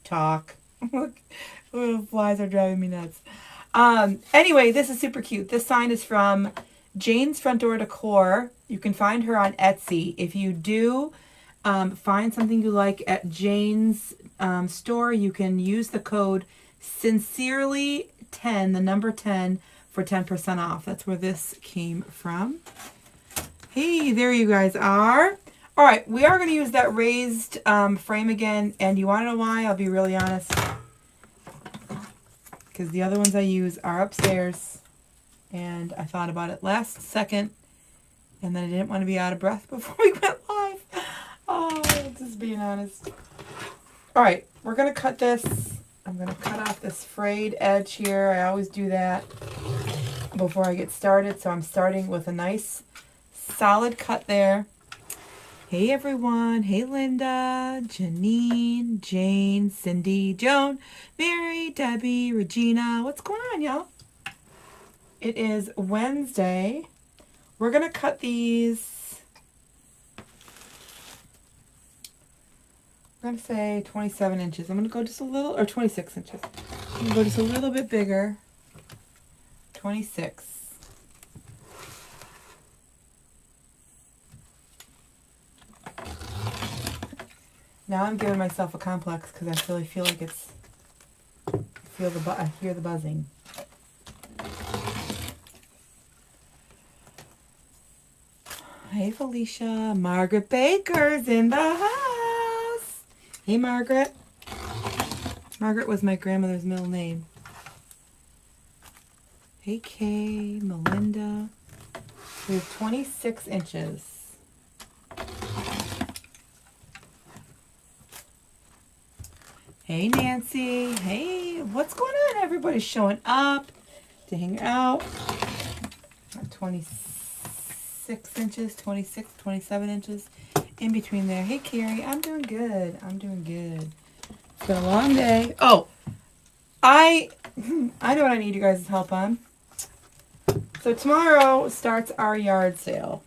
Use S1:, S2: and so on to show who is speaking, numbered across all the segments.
S1: talk. Oh, flies are driving me nuts. Anyway, this is super cute. This sign is from Jane's Front Door Decor. You can find her on Etsy. If you do find something you like at Jane's store, you can use the code sincerely10, the number 10, for 10% off. That's where this came from. Hey, there you guys are. All right, we are going to use that raised frame again. And you want to know why? I'll be really honest. Because the other ones I use are upstairs. And I thought about it last second. And then I didn't want to be out of breath before we went live. Oh, just being honest. All right, we're going to cut this. I'm going to cut off this frayed edge here. I always do that before I get started. So I'm starting with a nice solid cut there. Hey everyone. Hey Linda, Janine, Jane, Cindy, Joan, Mary, Debbie, Regina. What's going on, y'all? It is Wednesday. We're going to cut these, I'm going to say 27 inches. I'm going to go just a little, or 26 inches. I'm going to go just a little bit bigger. 26. Now I'm giving myself a complex because I really feel like it's, I hear the buzzing. Hey Felicia, Margaret Baker's in the house. Hey Margaret. Margaret was my grandmother's middle name. Hey Kay, Melinda. We have 26 inches. Hey Nancy. Hey, what's going on? Everybody's showing up to hang out. 26 inches, 26, 27 inches in between there. Hey Carrie, I'm doing good. I'm doing good. It's been a long day. Oh, I know what I need you guys' help on. So tomorrow starts our yard sale.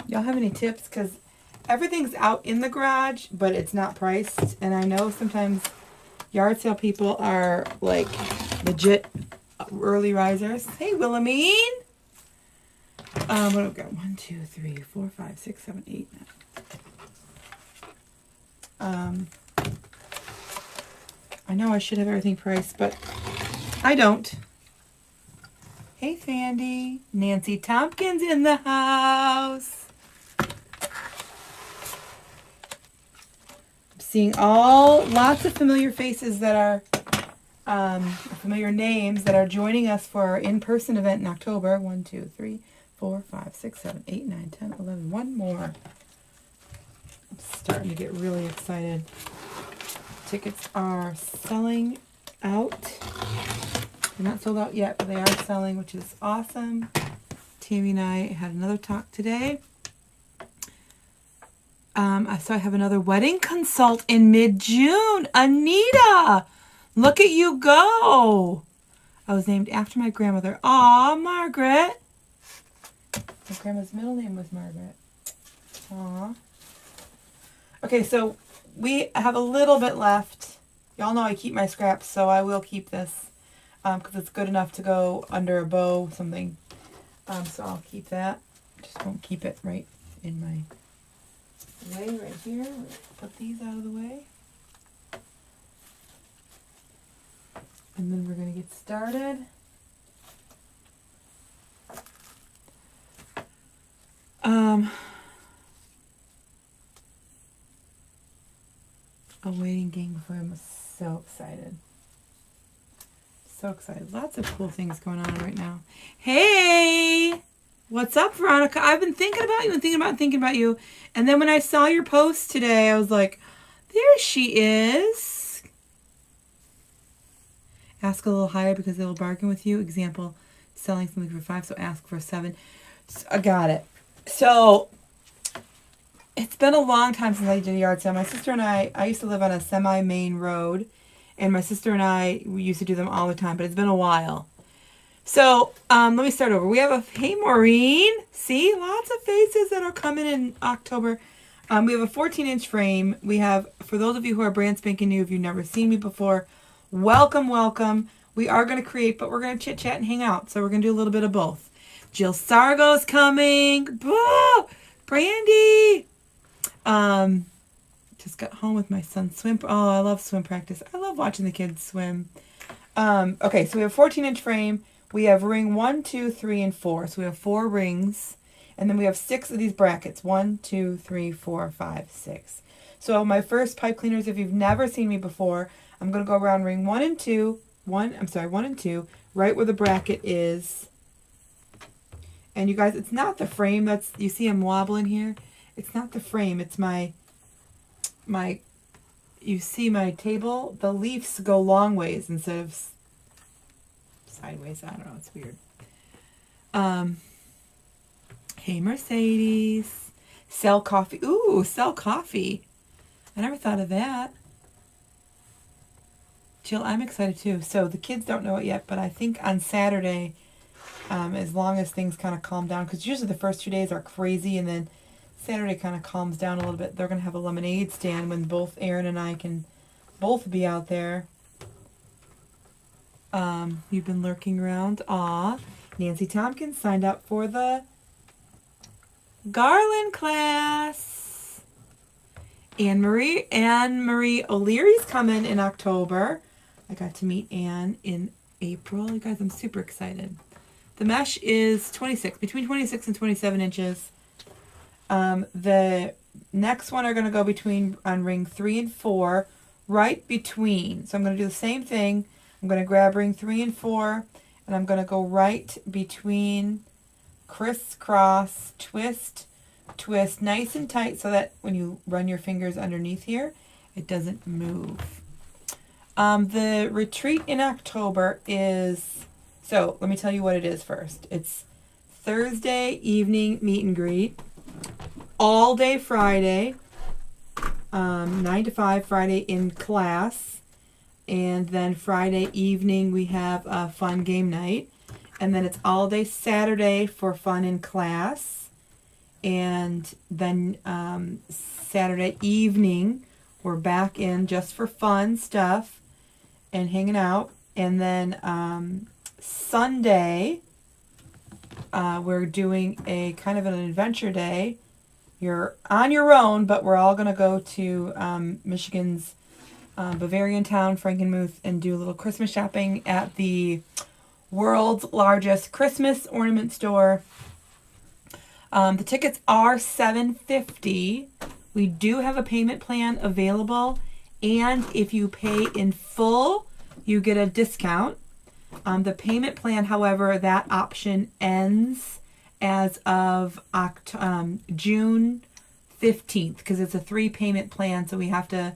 S1: Y'all have any tips? Because everything's out in the garage, but it's not priced. And I know sometimes yard sale people are like legit early risers. Hey, Wilhelmine. What do we got? 1, 2, 3, 4, 5, 6, 7, 8, 9. I know I should have everything priced, but I don't. Hey, Fandy. Nancy Tompkins in the house. Seeing lots of familiar faces that are, familiar names that are joining us for our in-person event in October. 1, 2, 3, 4, 5, 6, 7, 8, 9, 10, 11. One more. I'm starting to get really excited. Tickets are selling out. They're not sold out yet, but they are selling, which is awesome. Tammy and I had another talk today. So I have another wedding consult in mid-June. Anita, look at you go. I was named after my grandmother. Aw, Margaret. My grandma's middle name was Margaret. Aw. Okay, so we have a little bit left. Y'all know I keep my scraps, so I will keep this because it's good enough to go under a bow, something. So I'll keep that. Just won't keep it right in my way right here. Put these out of the way. And then we're going to get started. A waiting game before I'm so excited. So excited. Lots of cool things going on right now. Hey! What's up, Veronica? I've been thinking about you and thinking about you. And then when I saw your post today, I was like, there she is. Ask a little higher because they will bargain with you. Example, selling something for 5, so ask for 7. So, I got it. So, it's been a long time since I did a yard sale. My sister and I used to live on a semi-main road. And my sister and I, we used to do them all the time. But it's been a while. So, let me start over. We have hey, Maureen. See, lots of faces that are coming in October. We have a 14-inch frame. We have, for those of you who are brand spanking new, if you've never seen me before, welcome, welcome. We are going to create, but we're going to chit chat and hang out. So we're going to do a little bit of both. Jill Sargo's coming. Boo! Brandy. Just got home with my son's swim. Oh, I love swim practice. I love watching the kids swim. Okay, so we have a 14-inch frame. We have ring 1, 2, 3, and 4. So we have 4 rings. And then we have 6 of these brackets. 1, 2, 3, 4, 5, 6. So my first pipe cleaners, if you've never seen me before, I'm going to go around ring 1 and 2. 1 and 2, right where the bracket is. And you guys, it's not the frame that's, you see I'm wobbling here? It's not the frame, it's my, you see my table? The leaves go long ways instead of sideways. I don't know, it's weird. Hey Mercedes. Sell coffee. Ooh, sell coffee. I never thought of that. Jill, I'm excited too. So the kids don't know it yet, but I think on Saturday, as long as things kind of calm down, because usually the first 2 days are crazy, and then Saturday kind of calms down a little bit. They're going to have a lemonade stand when both Aaron and I can both be out there. You've been lurking around. Aw. Nancy Tompkins signed up for the garland class. Anne Marie O'Leary's coming in October. I got to meet Anne in April. You guys, I'm super excited. The mesh is between 26 and 27 inches. The next one are going to go on ring 3 and 4, right between. So I'm going to do the same thing. I'm going to grab ring 3 and 4, and I'm going to go right between, crisscross, twist, nice and tight so that when you run your fingers underneath here, it doesn't move. The retreat in October is, so let me tell you what it is first. It's Thursday evening meet and greet, all day Friday, 9 to 5 Friday in class, and then Friday evening we have a fun game night, and then it's all day Saturday for fun in class, and then Saturday evening we're back in just for fun stuff and hanging out, and then Sunday we're doing a kind of an adventure day. You're on your own, but we're all going to go to Michigan's Bavarian town, Frankenmuth, and do a little Christmas shopping at the world's largest Christmas ornament store. The tickets are $7.50. We do have a payment plan available, and if you pay in full, you get a discount. The payment plan, however, that option ends as of June 15th, because it's a 3 payment plan, so we have to,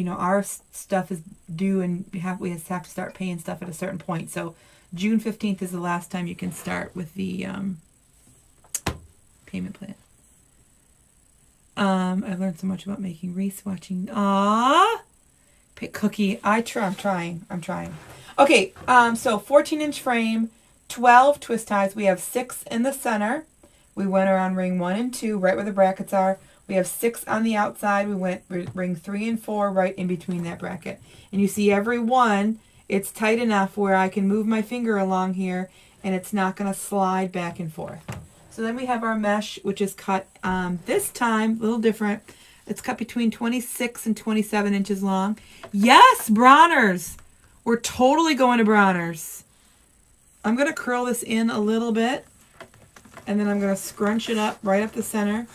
S1: our stuff is due, and we have to start paying stuff at a certain point. So June 15th is the last time you can start with the payment plan. I've learned so much about making wreaths watching. Pick cookie. I'm trying. Okay, so 14-inch frame, 12 twist ties. We have 6 in the center. We went around ring 1 and 2, right where the brackets are. We have 6 on the outside. We went ring 3 and 4 right in between that bracket. And you see every one, it's tight enough where I can move my finger along here and it's not going to slide back and forth. So then we have our mesh, which is cut this time, a little different. It's cut between 26 and 27 inches long. Yes, Bronner's. We're totally going to Bronner's. I'm going to curl this in a little bit, and then I'm going to scrunch it up right up the center.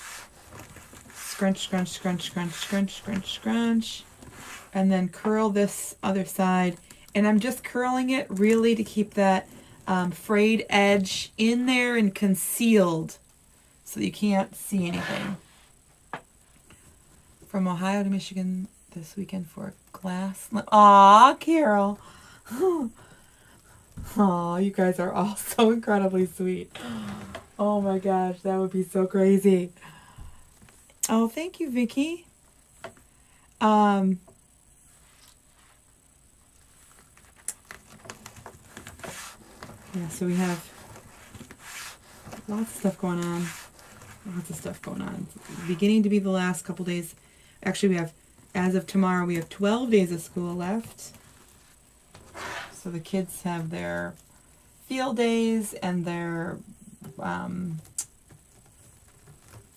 S1: Scrunch, scrunch, scrunch, scrunch, scrunch, scrunch, scrunch. And then curl this other side. And I'm just curling it really to keep that frayed edge in there and concealed so that you can't see anything. From Ohio to Michigan this weekend for glass. Aw, Carol. Aw, you guys are all so incredibly sweet. Oh my gosh, that would be so crazy. Oh, thank you, Vicky. Yeah, so we have lots of stuff going on. Lots of stuff going on. It's beginning to be the last couple days. Actually, we have, as of tomorrow, we have 12 days of school left. So the kids have their field days and their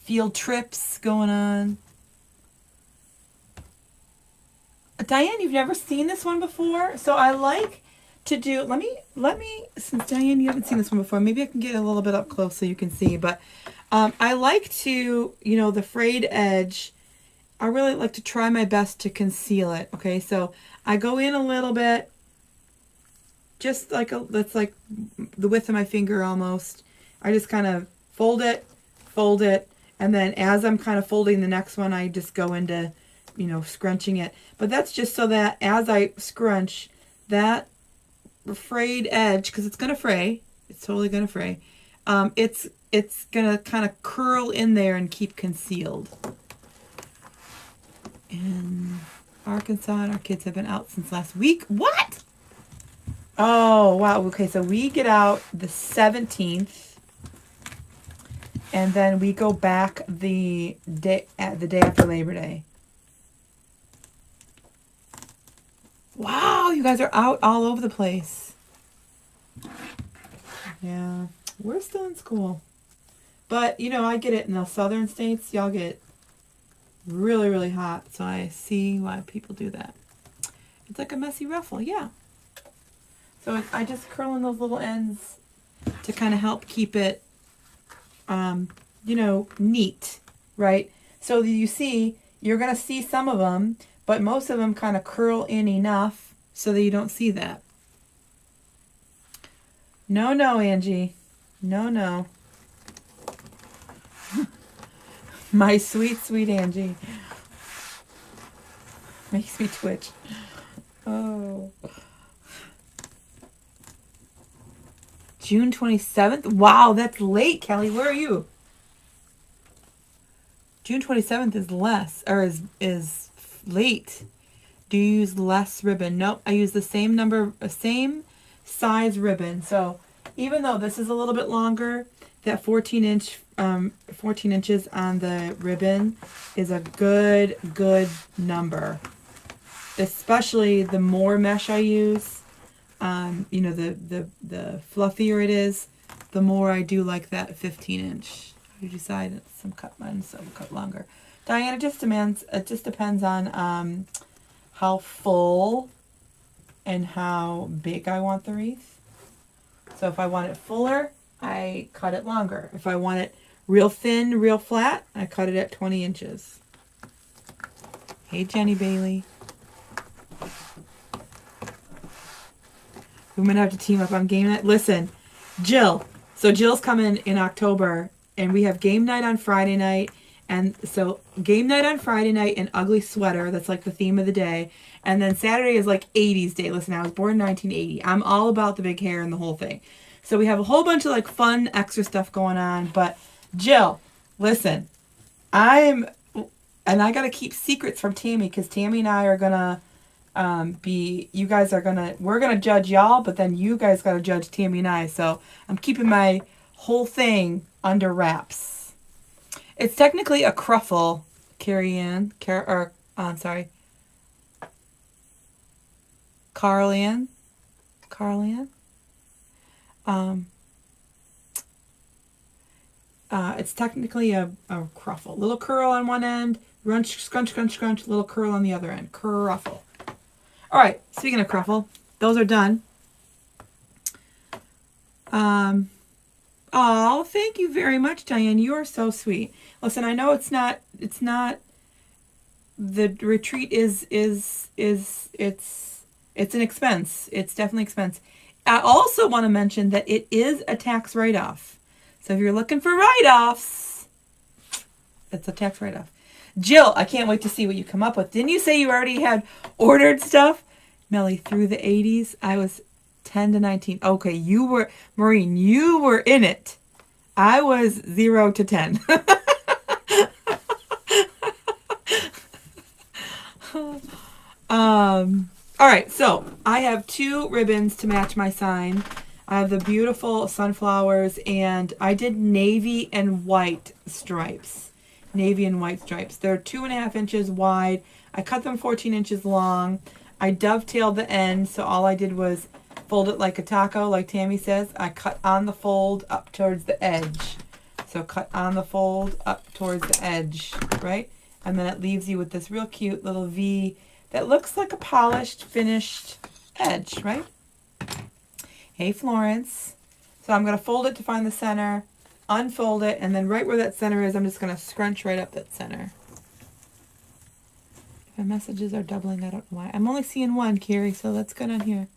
S1: field trips going on. Diane, you've never seen this one before? So I like to do, let me, since Diane, you haven't seen this one before, maybe I can get a little bit up close so you can see, but I like to, you know, the frayed edge, I really like to try my best to conceal it, okay? So I go in a little bit, just like, that's like the width of my finger almost. I just kind of fold it, and then as I'm kind of folding the next one, I just go into, you know, scrunching it. But that's just so that as I scrunch, that frayed edge, because it's going to fray, it's totally going to fray, it's going to kind of curl in there and keep concealed. In Arkansas, our kids have been out since last week. What? Oh, wow. Okay, so we get out the 17th, and then we go back the day after Labor Day. Wow, you guys are out all over the place. Yeah, we're still in school. But, you know, I get it in the southern states. Y'all get really, really hot. So I see why people do that. It's like a messy ruffle, yeah. So I just curl in those little ends to kind of help keep it, you know, neat, right? So you see, you're going to see some of them, but most of them kind of curl in enough so that you don't see that. No, Angie. No. My sweet, sweet Angie. Makes me twitch. Oh. June 27th? Wow, that's late, Kelly. Where are you? June 27th is less, or is late. Do you use less ribbon? Nope, I use the same same size ribbon. So even though this is a little bit longer, that 14 inches on the ribbon is a good number. Especially the more mesh I use, you know, the fluffier it is, the more I do like that 15 inch. You decide some cut mine, some cut longer. Diana, it just depends on how full and how big I want the wreath. So if I want it fuller, I cut it longer. If I want it real thin, real flat, I cut it at 20 inches. Hey, Jenny Bailey. We might have to team up on game night. Listen, Jill. So Jill's coming in October, and we have game night on Friday night. And so game night on Friday night and ugly sweater. That's like the theme of the day. And then Saturday is like 80s day. Listen, I was born in 1980. I'm all about the big hair and the whole thing. So we have a whole bunch of like fun extra stuff going on. But Jill, listen, I got to keep secrets from Tammy, because Tammy and I are going to we're going to judge y'all, but then you guys got to judge Tammy and I. So I'm keeping my whole thing under wraps. It's technically a cruffle, Carl-Ann. It's technically a cruffle. Little curl on one end, scrunch, little curl on the other end. Cruffle. All right, speaking of cruffle, those are done. Oh, thank you very much, Diane. You are so sweet. Listen, I know it's not, the retreat it's an expense. It's definitely expense. I also want to mention that it is a tax write-off. So if you're looking for write-offs, it's a tax write-off. Jill, I can't wait to see what you come up with. Didn't you say you already had ordered stuff? Melly, through the 80s, I was 10 to 19. Okay, Maureen, you were in it. I was 0 to 10. All right, so I have 2 ribbons to match my sign. I have the beautiful sunflowers, and I did navy and white stripes. Navy and white stripes. They're 2.5 inches wide. I cut them 14 inches long. I dovetailed the end, so all I did was fold it like a taco, like Tammy says. I cut on the fold up towards the edge. So cut on the fold up towards the edge, right? And then it leaves you with this real cute little V that looks like a polished, finished edge, right? Hey, Florence. So I'm going to fold it to find the center, unfold it, and then right where that center is, I'm just going to scrunch right up that center. If my messages are doubling, I don't know why. I'm only seeing one, Carrie, so that's good on here.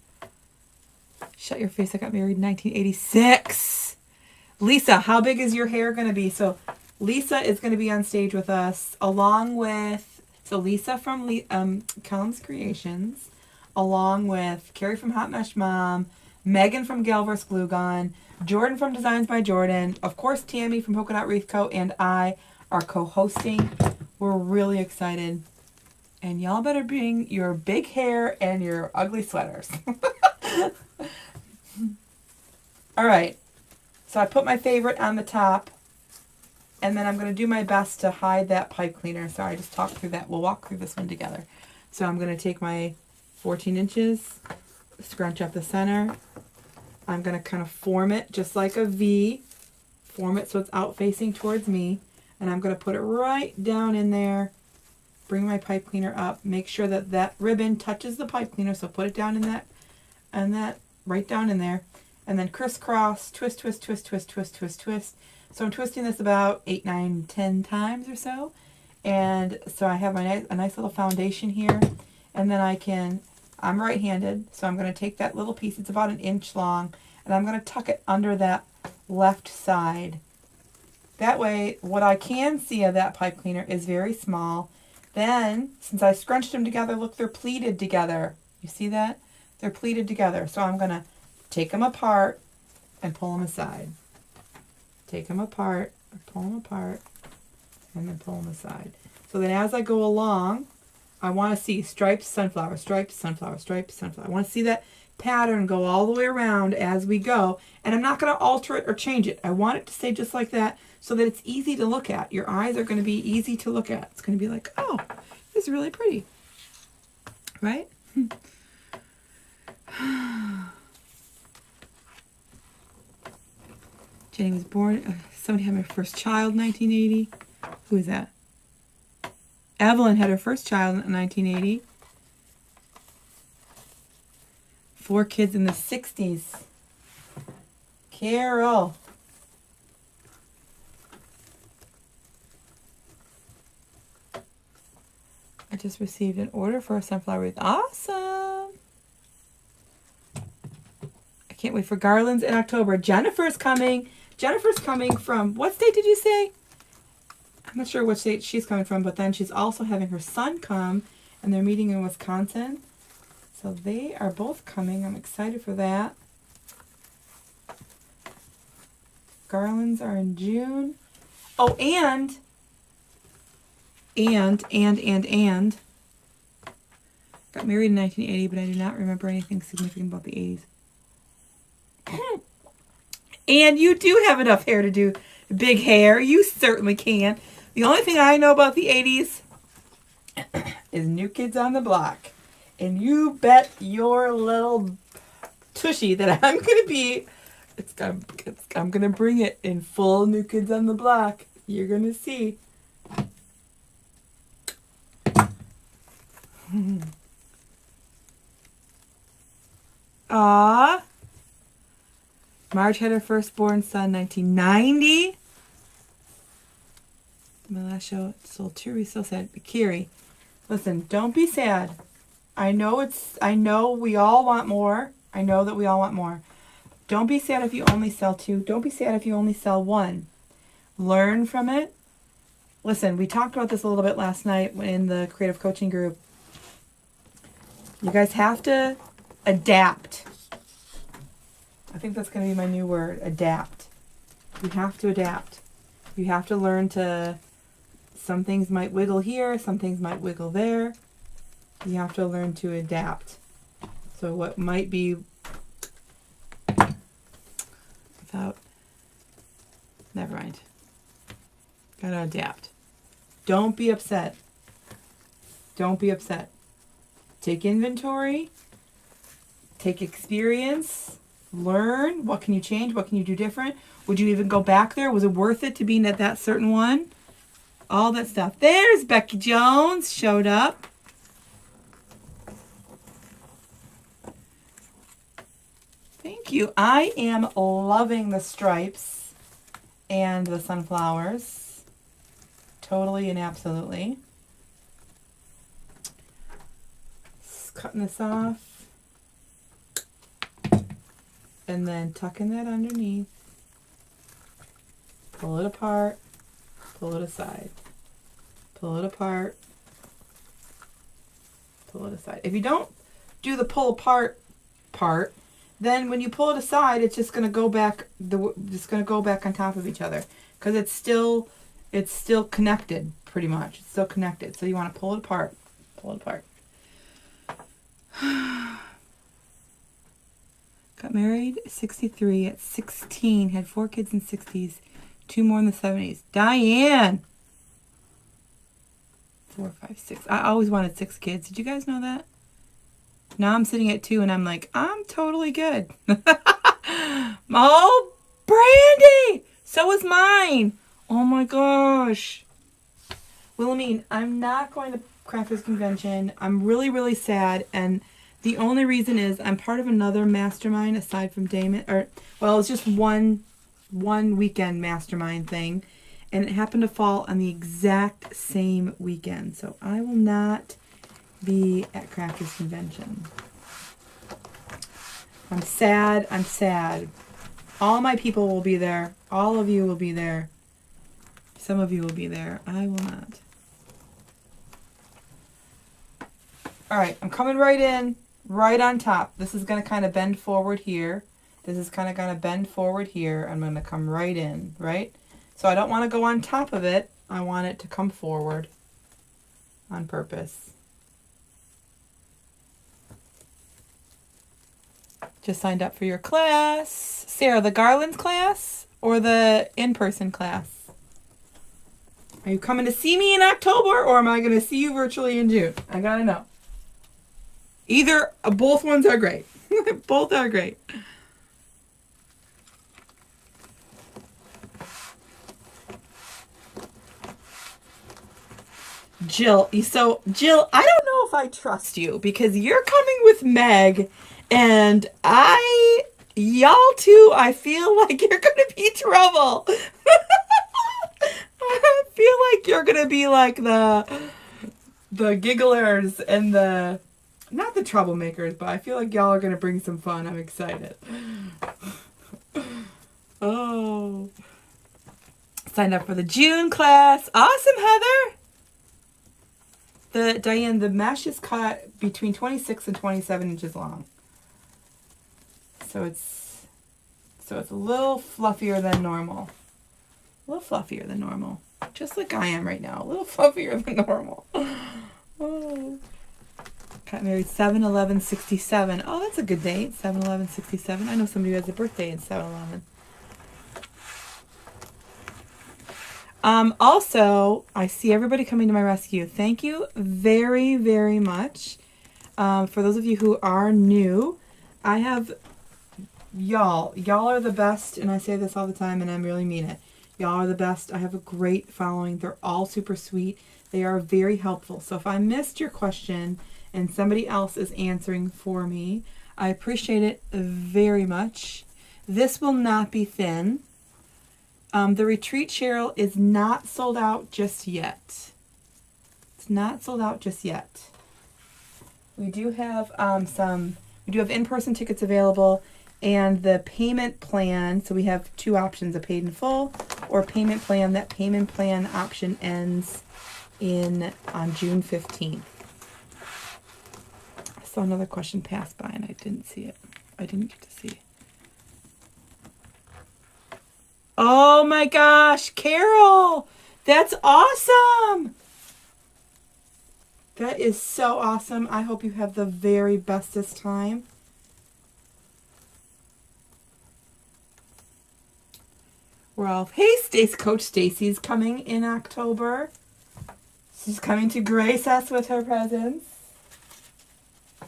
S1: Shut your face. I got married in 1986. Lisa, how big is your hair going to be? So Lisa is going to be on stage with us along with, so Lisa from Callum's Creations, along with Carrie from Hot Mesh Mom, Megan from Galver's Glue Gun, Jordan from Designs by Jordan, of course Tammy from Polka Dot Wreath Co. and I are co-hosting. We're really excited. And y'all better bring your big hair and your ugly sweaters. All right. So I put my favorite on the top. And then I'm going to do my best to hide that pipe cleaner. Sorry, I just talked through that. We'll walk through this one together. So I'm going to take my 14 inches, scrunch up the center. I'm going to kind of form it just like a V. Form it so it's out facing towards me. And I'm going to put it right down in there. Bring my pipe cleaner up. Make sure that that ribbon touches the pipe cleaner. So put it down in that, and that right down in there. And then crisscross, twist, twist, twist, twist, twist, twist, twist. So I'm twisting this about 8, 9, 10 times or so. And so I have a nice little foundation here. And then I'm right-handed, so I'm going to take that little piece. It's about 1 inch long. And I'm going to tuck it under that left side. That way, what I can see of that pipe cleaner is very small. Then, since I scrunched them together, look, they're pleated together. You see that? They're pleated together. So I'm going to take them apart and pull them aside. Take them apart, pull them apart, and then pull them aside. So then as I go along, I want to see stripes, sunflower, stripes, sunflower, stripes, sunflower. I want to see that pattern go all the way around as we go. And I'm not going to alter it or change it. I want it to stay just like that so that it's easy to look at. Your eyes are going to be easy to look at. It's going to be like, oh, this is really pretty. Right? Jenny was born, somebody had my first child in 1980. Who is that? Evelyn had her first child in 1980. 4 kids in the 60s. Carol. I just received an order for a sunflower wreath. Awesome. I can't wait for garlands in October. Jennifer's coming. Jennifer's coming from, what state did you say? I'm not sure what state she's coming from, but then she's also having her son come, and they're meeting in Wisconsin. So they are both coming. I'm excited for that. Garlands are in June. Oh, and. Got married in 1980, but I do not remember anything significant about the 80s. And you do have enough hair to do big hair. You certainly can. The only thing I know about the 80s is New Kids on the Block. And you bet your little tushy that I'm going to be, I'm going to bring it in full New Kids on the Block. You're going to see. Aww. Marge had her firstborn son 1990. My last show sold 2 resale sad. Kiri, listen, don't be sad. I know we all want more. I know that we all want more. Don't be sad if you only sell 2. Don't be sad if you only sell 1. Learn from it. Listen, we talked about this a little bit last night in the creative coaching group. You guys have to adapt. I think that's going to be my new word, adapt. You have to adapt. You have to learn to, some things might wiggle here, some things might wiggle there. You have to learn to adapt. So what might be out. Never mind. Gotta adapt. Don't be upset. Don't be upset. Take inventory. Take experience. Learn. What can you change? What can you do different? Would you even go back there? Was it worth it to be at that certain one? All that stuff. There's Becky Jones. Showed up. Thank you. I am loving the stripes and the sunflowers. Totally and absolutely. Just cutting this off. And then tucking that underneath. Pull it apart. Pull it aside. Pull it apart. Pull it aside. If you don't do the pull apart part, then when you pull it aside, it's just going to go back. Just going to go back on top of each other because it's still connected pretty much. It's still connected. So you want to pull it apart. Pull it apart. Got married at 63. At 16, had 4 kids in the 60s, 2 more in the 70s. Diane. 4, 5, 6. I always wanted 6 kids. Did you guys know that? Now I'm sitting at 2 and I'm like, I'm totally good. Oh, Brandy! So is mine. Oh my gosh. Wilhelmine, I'm not going to Crafters Convention. I'm really, really sad. And the only reason is I'm part of another mastermind aside from Damon. Well, it's just one weekend mastermind thing. And it happened to fall on the exact same weekend. So I will not be at Crafters Convention. I'm sad. I'm sad. All my people will be there. All of you will be there. Some of you will be there. I will not. All right, I'm coming right in, right on top. This is going to kind of bend forward here. This is kind of going to bend forward here. I'm going to come right in, right? So I don't want to go on top of it. I want it to come forward on purpose. Just signed up for your class. Sarah, the Garlands class or the in-person class? Are you coming to see me in October or am I going to see you virtually in June? I got to know. Either, both ones are great. Both are great. Jill, Jill, I don't know if I trust you because you're coming with Meg and y'all two, I feel like you're going to be trouble. I feel like you're going to be like the gigglers and not the troublemakers, but I feel like y'all are going to bring some fun. I'm excited. Oh. Signed up for the June class. Awesome, Heather. Diane, the mesh is cut between 26 and 27 inches long. So it's a little fluffier than normal. A little fluffier than normal. Just like I am right now. A little fluffier than normal. Oh. Got married 7/11/67. Oh, that's a good date. 7/11/67. I know somebody who has a birthday in 7/11. Also, I see everybody coming to my rescue. Thank you very, very much. For those of you who are new, I have y'all. Y'all are the best, and I say this all the time, and I really mean it. Y'all are the best. I have a great following. They're all super sweet. They are very helpful. So if I missed your question and somebody else is answering for me, I appreciate it very much. This will not be thin. The Retreat Cheryl is not sold out just yet. It's not sold out just yet. We do have in-person tickets available and the payment plan. So we have 2 options, a paid in full or payment plan. That payment plan option ends on June 15th. I saw another question pass by and I didn't see it. I didn't get to see it. Oh my gosh, Carol, that's awesome. That is so awesome. I hope you have the very bestest time. we're all, hey, Stacy, Coach Stacy's coming in October. She's coming to grace us with her presence.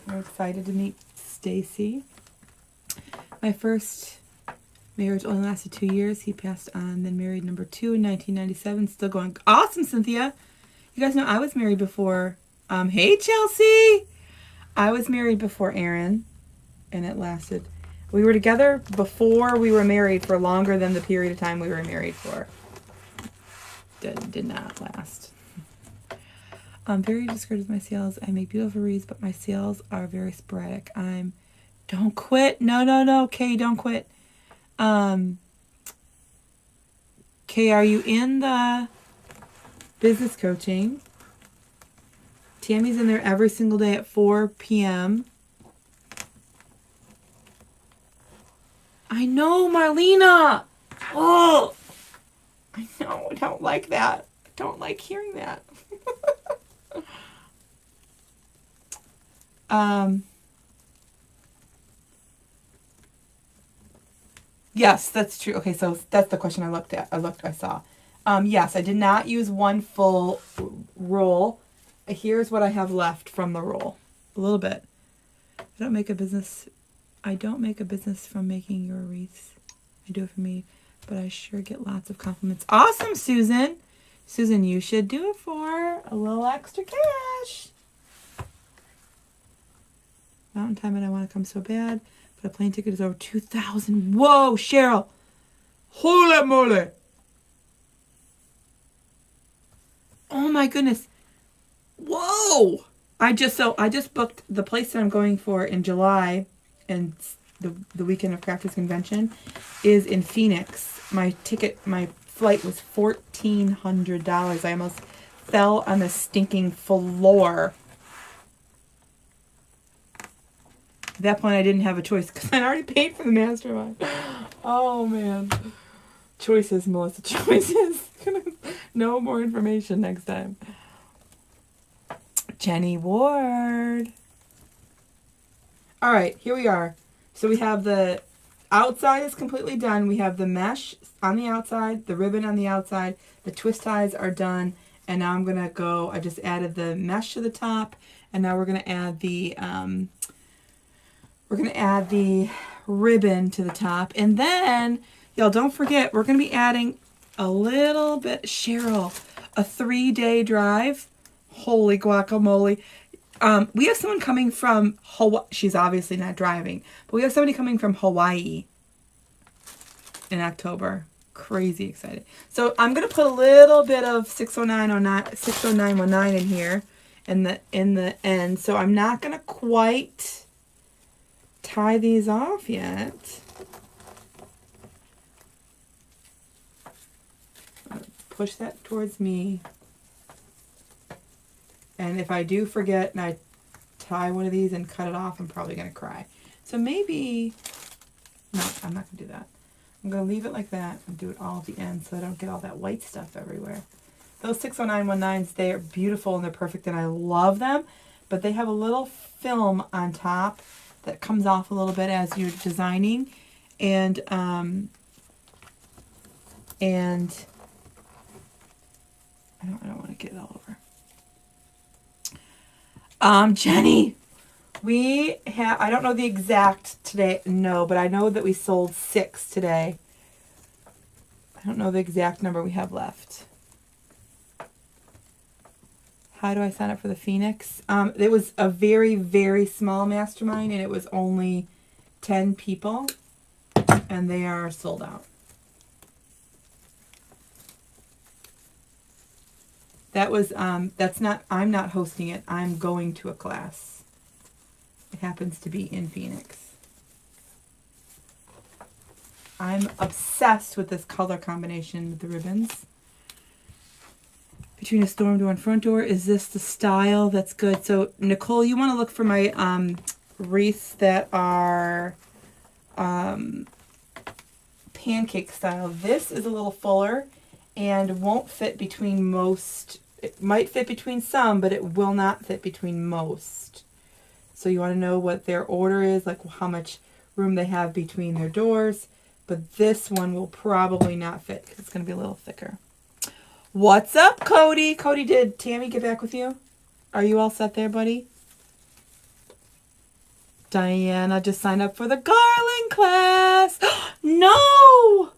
S1: We're excited to meet Stacy. My first marriage only lasted 2 years. He passed on, then married number 2 in 1997. Still going. Awesome, Cynthia. You guys know I was married before. Hey, Chelsea. I was married before Aaron, and it lasted. We were together before we were married for longer than the period of time we were married for. Did not last. I'm very discouraged with my sales. I make beautiful wreaths, but my sales are very sporadic. Don't quit. No, Kay, don't quit. Kay, are you in the business coaching? Tammy's in there every single day at 4 p.m. I know, Marlena. Oh, I know. I don't like that. I don't like hearing that. Yes, that's true. Okay, so that's the question I saw. Yes, I did not use one full roll. Here's what I have left from the roll. A little bit. I don't make a business from making your wreaths. I do it for me, but I sure get lots of compliments. Awesome, Susan. Susan, you should do it for a little extra cash. Mountain time and I want to come so bad, but a plane ticket is over $2,000. Whoa, Cheryl. Holy moly. Oh my goodness. Whoa. I just booked the place that I'm going for in July, and the weekend of Crafters Convention is in Phoenix. My flight was $1,400. I almost fell on the stinking floor. At that point, I didn't have a choice because I'd already paid for the mastermind. Oh, man. Choices, Melissa, choices. No more information next time. Jenny Ward. All right, here we are. So we have the outside is completely done. We have the mesh on the outside, the ribbon on the outside. The twist ties are done. And now I'm going to go, I just added the mesh to the top. And now we're going to add the... ribbon to the top. And then, y'all don't forget, we're going to be adding a little bit, Cheryl, a 3-day drive. Holy guacamole. We have someone coming from Hawaii. She's obviously not driving, but we have somebody coming from Hawaii in October. Crazy excited. So I'm going to put a little bit of 60919 in here in the end. So I'm not going to quite tie these off yet. Push that towards me. And if I do forget and I tie one of these and cut it off, I'm probably going to cry. So maybe, no, I'm not going to do that. I'm going to leave it like that and do it all at the end so I don't get all that white stuff everywhere. Those 60919s, they are beautiful and they're perfect and I love them, but they have a little film on top that comes off a little bit as you're designing, and I don't want to get it all over. Jenny, we have, I don't know the exact today, no, but I know that we sold 6 today. I don't know the exact number we have left. How do I sign up for the Phoenix? It was a very, very small mastermind, and it was only 10 people, and they are sold out. That was, that's not, I'm not hosting it. I'm going to a class. It happens to be in Phoenix. I'm obsessed with this color combination with the ribbons. Between a storm door and front door, is this the style that's good? So, Nicole, you want to look for my wreaths that are pancake style. This is a little fuller and won't fit between most. It might fit between some, but it will not fit between most. So you want to know what their order is, like how much room they have between their doors. But this one will probably not fit because it's going to be a little thicker. What's up, Cody? Cody, did Tammy get back with you? Are you all set there, buddy? Diana just signed up for the garland class. No!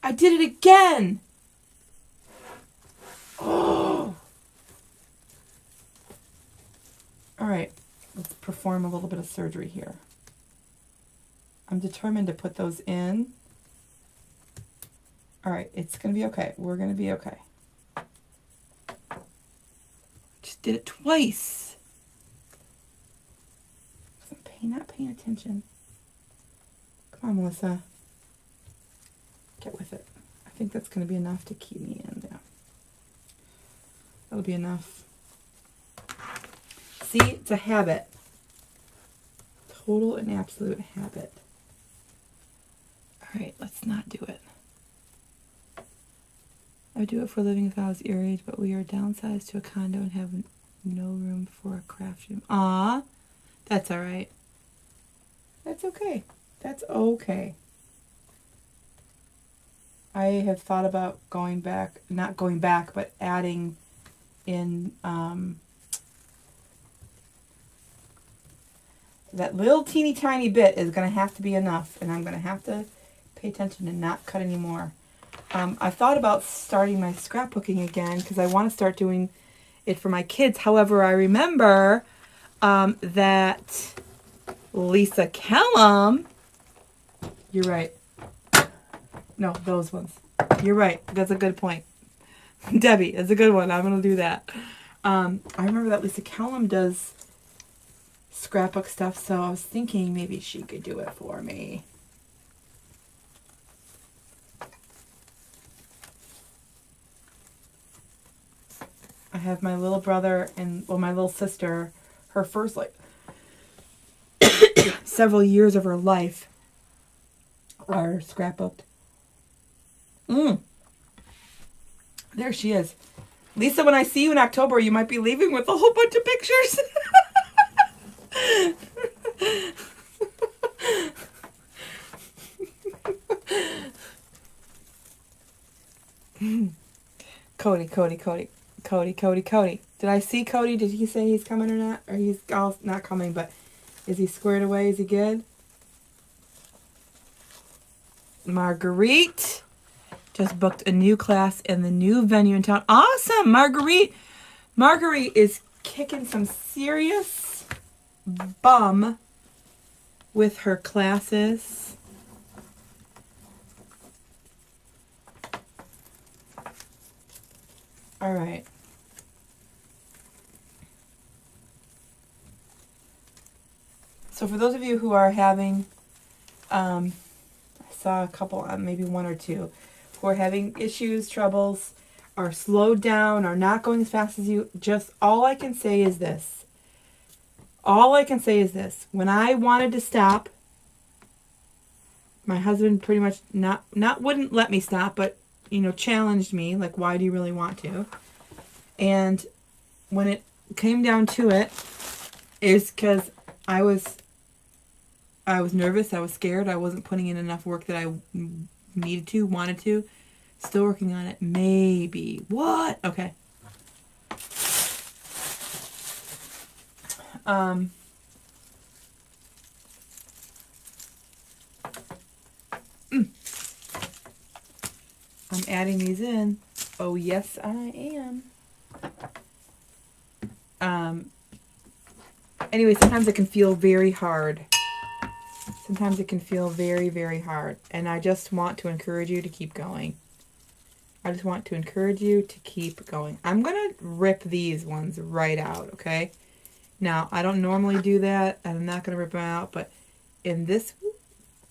S1: I did it again. Oh. All right, let's perform a little bit of surgery here. I'm determined to put those in. All right, it's going to be okay. We're going to be okay. Just did it twice. I'm not paying attention. Come on, Melissa. Get with it. I think that's going to be enough to keep me in there. That'll be enough. See, it's a habit. Total and absolute habit. All right, let's not do it. I would do it for a living if I was your age, but we are downsized to a condo and have no room for a craft room. Aw, that's all right. That's okay. That's okay. I have thought about going back, not going back, but adding in that little teeny tiny bit is going to have to be enough, and I'm going to have to pay attention and not cut anymore. I thought about starting my scrapbooking again because I want to start doing it for my kids. However, I remember that Lisa Kellum, you're right. No, those ones. You're right. That's a good point. Debbie, that's a good one. I'm going to do that. I remember that Lisa Kellum does scrapbook stuff, so I was thinking maybe she could do it for me. I have my little brother and, well, my little sister, her first, like, several years of her life are scrapbooked. There she is. Lisa, when I see you in October, you might be leaving with a whole bunch of pictures. Cody. Did I see Cody? Did he say he's coming or not? Or he's all not coming, but is he squared away? Is he good? Marguerite just booked a new class in the new venue in town. Awesome, Marguerite. Marguerite is kicking some serious bum with her classes. All right. So for those of you who are having, I saw a couple, maybe one or two, who are having issues, troubles, are slowed down, are not going as fast as you, just all I can say is this. All I can say is this. When I wanted to stop, my husband pretty much not wouldn't let me stop, but, you know, challenged me, like, why do you really want to? And when it came down to it, is because I was nervous, I was scared, I wasn't putting in enough work that I needed to, wanted to. Still working on it. Maybe. What? Okay. I'm adding these in. Oh, yes, I am. Anyway, sometimes it can feel very hard. Sometimes it can feel very, very hard. And I just want to encourage you to keep going. I just want to encourage you to keep going. I'm going to rip these ones right out, okay? Now, I don't normally do that, and I'm not going to rip them out, but in this,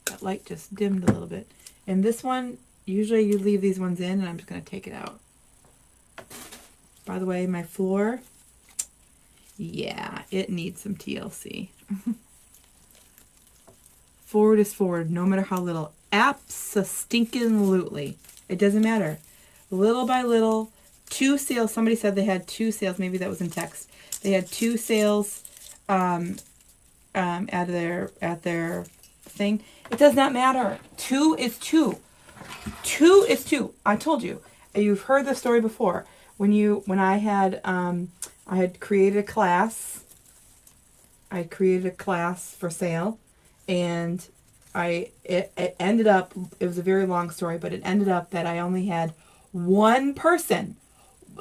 S1: that light just dimmed a little bit. In this one, usually you leave these ones in, and I'm just going to take it out. By the way, my floor, yeah, it needs some TLC. Forward is forward, no matter how little. Abso-stinkin-lutely. It doesn't matter. Little by little, 2 sales. Somebody said they had 2 sales. Maybe that was in text. They had 2 sales at their thing. It does not matter. 2 is 2. 2 is 2. I told you. You've heard the story before. When I had created a class. I created a class for sale, and it ended up, it was a very long story, but it ended up that I only had one person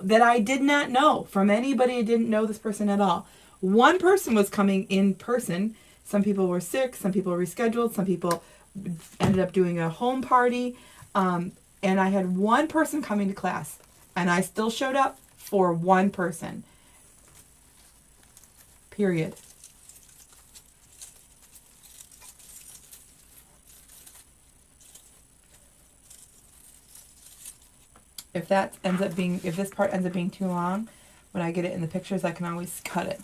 S1: that I did not know from anybody. I didn't know this person at all. One person was coming in person. Some people were sick. Some people rescheduled. Some people ended up doing a home party. And I had one person coming to class, and I still showed up for one person. Period. If this part ends up being too long, when I get it in the pictures, I can always cut it.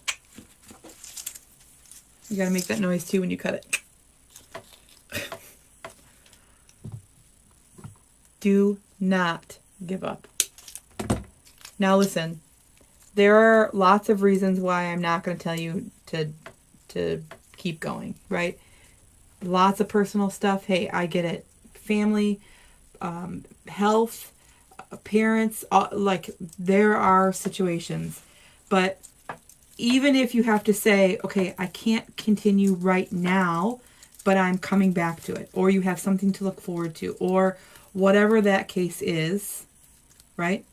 S1: You gotta make that noise too when you cut it. Do not give up. Now listen, there are lots of reasons why I'm not going to tell you to keep going, right? Lots of personal stuff. Hey, I get it. Family, health, parents, like there are situations. But even if you have to say, okay, I can't continue right now, but I'm coming back to it, or you have something to look forward to, or whatever that case is, right?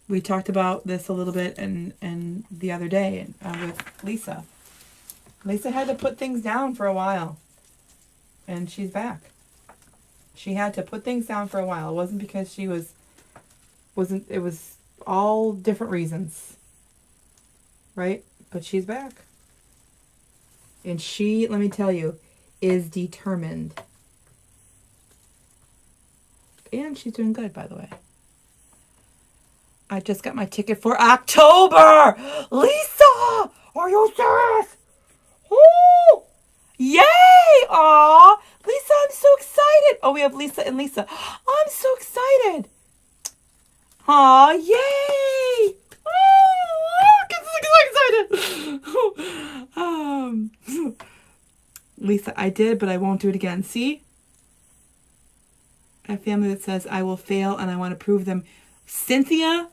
S1: We talked about this a little bit and the other day with Lisa. Lisa had to put things down for a while, and she's back. She had to put things down for a while. It wasn't because she wasn't, it was all different reasons, right? But she's back. And she, let me tell you, is determined. And she's doing good, by the way. I just got my ticket for October! Lisa! Are you serious? Woo! Yay! Aw! Lisa, I'm so excited! Oh, we have Lisa and Lisa. I'm so excited! Aw, yay! Oh, I'm so excited! Lisa, I did, but I won't do it again. See? A family that says, I will fail and I want to prove them. Cynthia,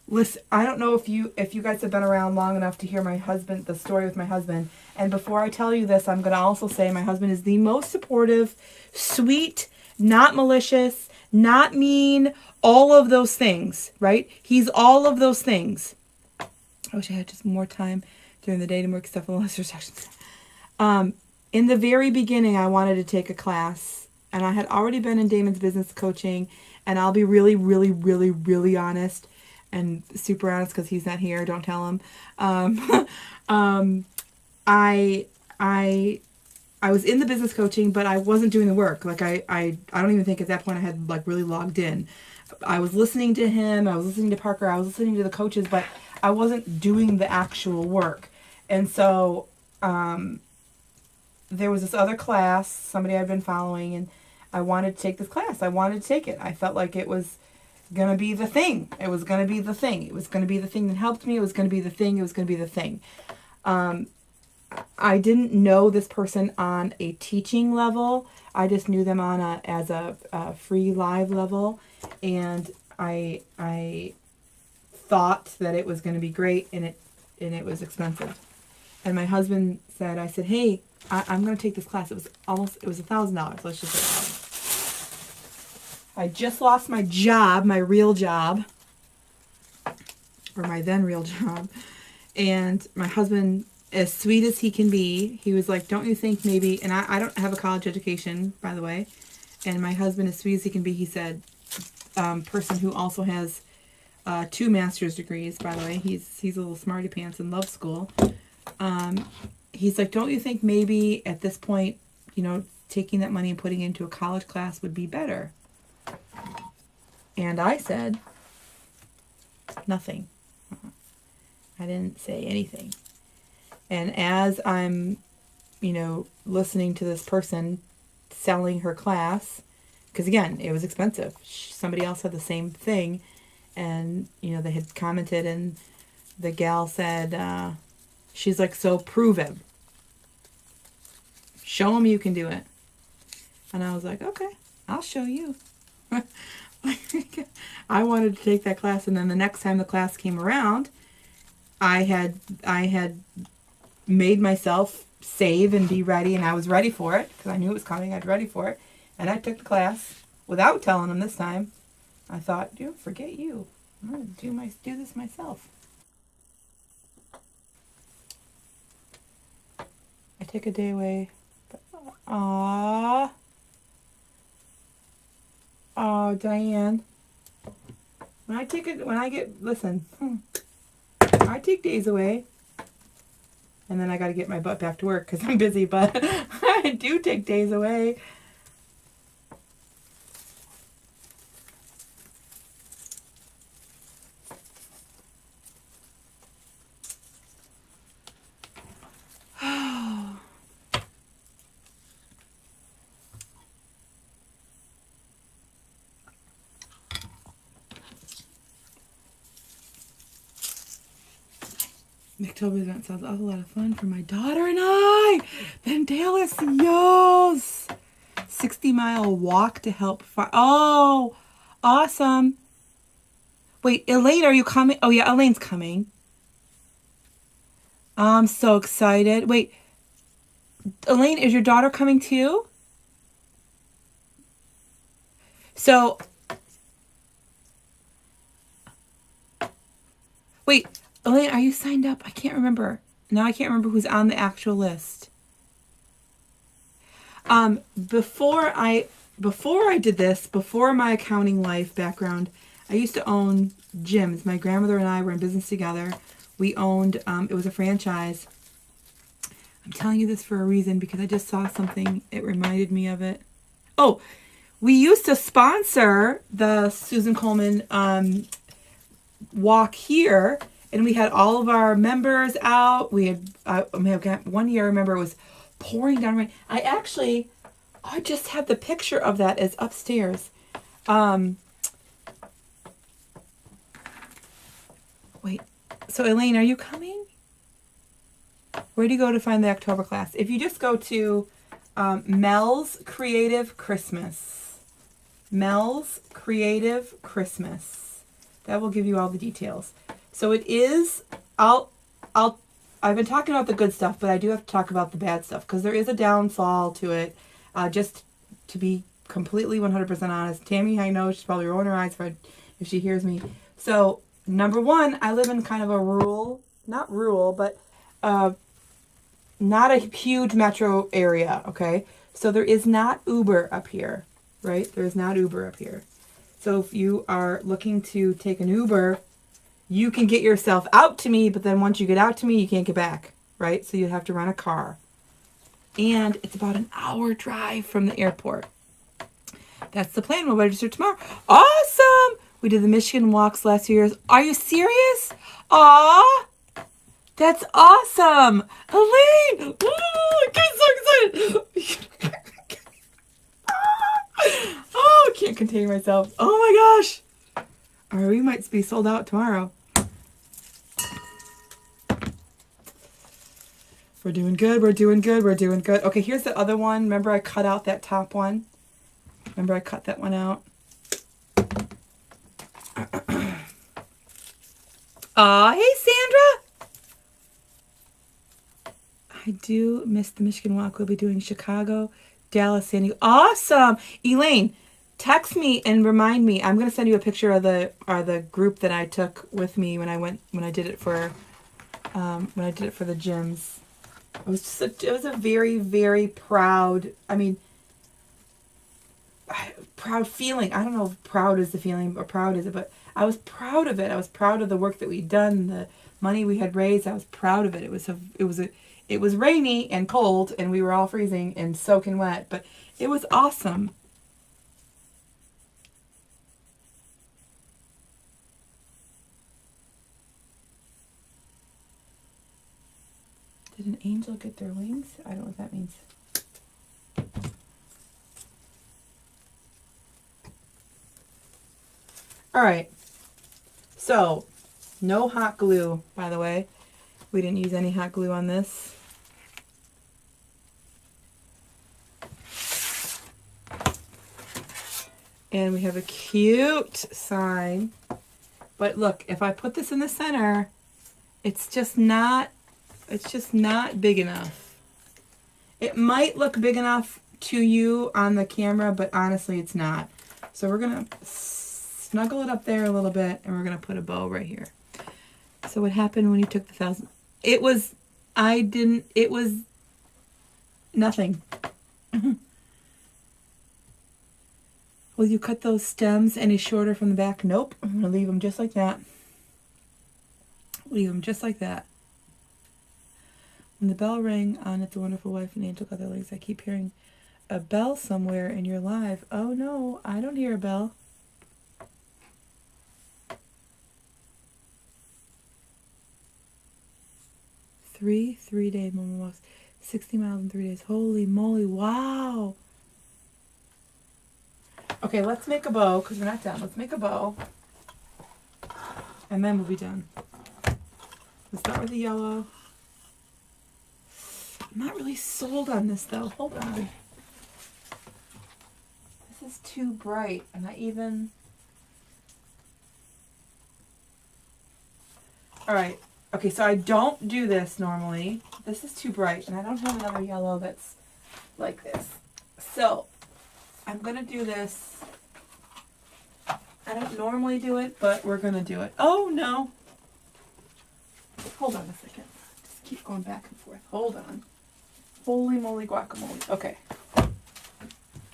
S1: listen, I don't know if you guys have been around long enough to hear the story with my husband. And before I tell you this, I'm going to also say my husband is the most supportive, sweet, not malicious, not mean, all of those things, right? He's all of those things. I wish I had just more time during the day to work stuff in the lesser sections. In the very beginning, I wanted to take a class. And I had already been in Damon's business coaching. And I'll be really, really, really, really honest. And super honest because he's not here. Don't tell him. I was in the business coaching, but I wasn't doing the work. Like I don't even think at that point I had like really logged in. I was listening to him. I was listening to Parker. I was listening to the coaches, but I wasn't doing the actual work. And so there was this other class, somebody I'd been following, and I wanted to take this class. I wanted to take it. I felt like it was going to be the thing. It was going to be the thing. It was going to be the thing that helped me. It was going to be the thing. It was going to be the thing. I didn't know this person on a teaching level. I just knew them on as a free live level. And I thought that it was going to be great, and it was expensive. And my husband said, I said, hey, I'm going to take this class. It was $1,000. Let's just say $1,000. I just lost my job, my real job, or my then real job. And my husband, as sweet as he can be, he was like, don't you think maybe, and I don't have a college education, by the way. And my husband, as sweet as he can be, he said, person who also has 2 master's degrees, by the way. He's a little smarty pants and loves school. He's like, don't you think maybe at this point, taking that money and putting it into a college class would be better? And I said, nothing. I didn't say anything. And as I'm, listening to this person selling her class, because again, it was expensive. Somebody else had the same thing. And, they had commented, and the gal said, she's like, so prove him. Show them you can do it. And I was like, okay, I'll show you. I wanted to take that class, and then the next time the class came around, I had made myself save and be ready, and I was ready for it because I knew it was coming. I was ready for it, and I took the class without telling them this time. I thought, dude, forget you. I'm gonna do this myself. I take a day away. Aww. Oh, Diane. Listen, I take days away. And then I got to get my butt back to work because I'm busy, but I do take days away. October event sounds a lot of fun for my daughter and I. Then Dallas, yes. 60-mile walk to help. Oh, awesome. Wait, Elaine, are you coming? Oh, yeah, Elaine's coming. I'm so excited. Wait, Elaine, is your daughter coming too? So, wait, Elaine, are you signed up? I can't remember. Now I can't remember who's on the actual list. Before I did this, before my accounting life background, I used to own gyms. My grandmother and I were in business together. We owned, it was a franchise. I'm telling you this for a reason because I just saw something. It reminded me of it. Oh, we used to sponsor the Susan Coleman walk here, and we had all of our members out. We had, one year I remember it was pouring down rain. I just have the picture of that as upstairs. Wait, so Elaine, are you coming? Where do you go to find the October class? If you just go to Mel's Creative Christmas. Mel's Creative Christmas. That will give you all the details. So it is, I've been talking about the good stuff, but I do have to talk about the bad stuff because there is a downfall to it. Just to be completely 100% honest, Tammy, I know she's probably rolling her eyes if she hears me. So number one, I live in kind of a not rural, but not a huge metro area, okay? So there is not Uber up here, right? There is not Uber up here. So if you are looking to take an Uber, you can get yourself out to me, but then once you get out to me, you can't get back, right? So you have to rent a car. And it's about an hour drive from the airport. That's the plan. We'll register tomorrow. Awesome! We did the Michigan walks last few years. Are you serious? Aw! That's awesome! Elaine! Oh, I'm so excited! Oh, I can't contain myself. Oh my gosh! Or we might be sold out tomorrow. We're doing good, we're doing good, we're doing good. Okay, here's the other one. Remember I cut out that top one? Remember I cut that one out? Aw, hey Sandra! I do miss the Michigan walk. We'll be doing Chicago, Dallas, San Diego. Awesome! Elaine, text me and remind me. I'm gonna send you a picture of the group that I took with me when I did it for the gyms. It was a very, very proud, proud feeling. I don't know if proud is the feeling or proud is it, but I was proud of it. I was proud of the work that we'd done, the money we had raised. I was proud of it. It was rainy and cold and we were all freezing and soaking wet, but it was awesome. Did an angel get their wings? I don't know what that means. All right. So, no hot glue, by the way. We didn't use any hot glue on this. And we have a cute sign. But look, if I put this in the center, it's just not big enough. It might look big enough to you on the camera, but honestly it's not. So we're gonna snuggle it up there a little bit, and we're gonna put a bow right here. So what happened when you took the 1,000? It was nothing. Will you cut those stems any shorter from the back? Nope. I'm going to leave them just like that. Leave them just like that. When the bell rang on It's a Wonderful Life and Angel Got Their Legs, I keep hearing a bell somewhere in your live. Oh no, I don't hear a bell. Three-day moment walks. 60 miles in 3 days. Holy moly, wow. Okay, let's make a bow, because we're not done. Let's make a bow. And then we'll be done. Let's start with the yellow. I'm not really sold on this, though. Hold on. This is too bright. And Alright. Okay, so I don't do this normally. This is too bright, and I don't have another yellow that's like this. So, I'm going to do this. I don't normally do it, but we're going to do it. Oh, no. Hold on a second. Just keep going back and forth. Hold on. Holy moly guacamole. Okay.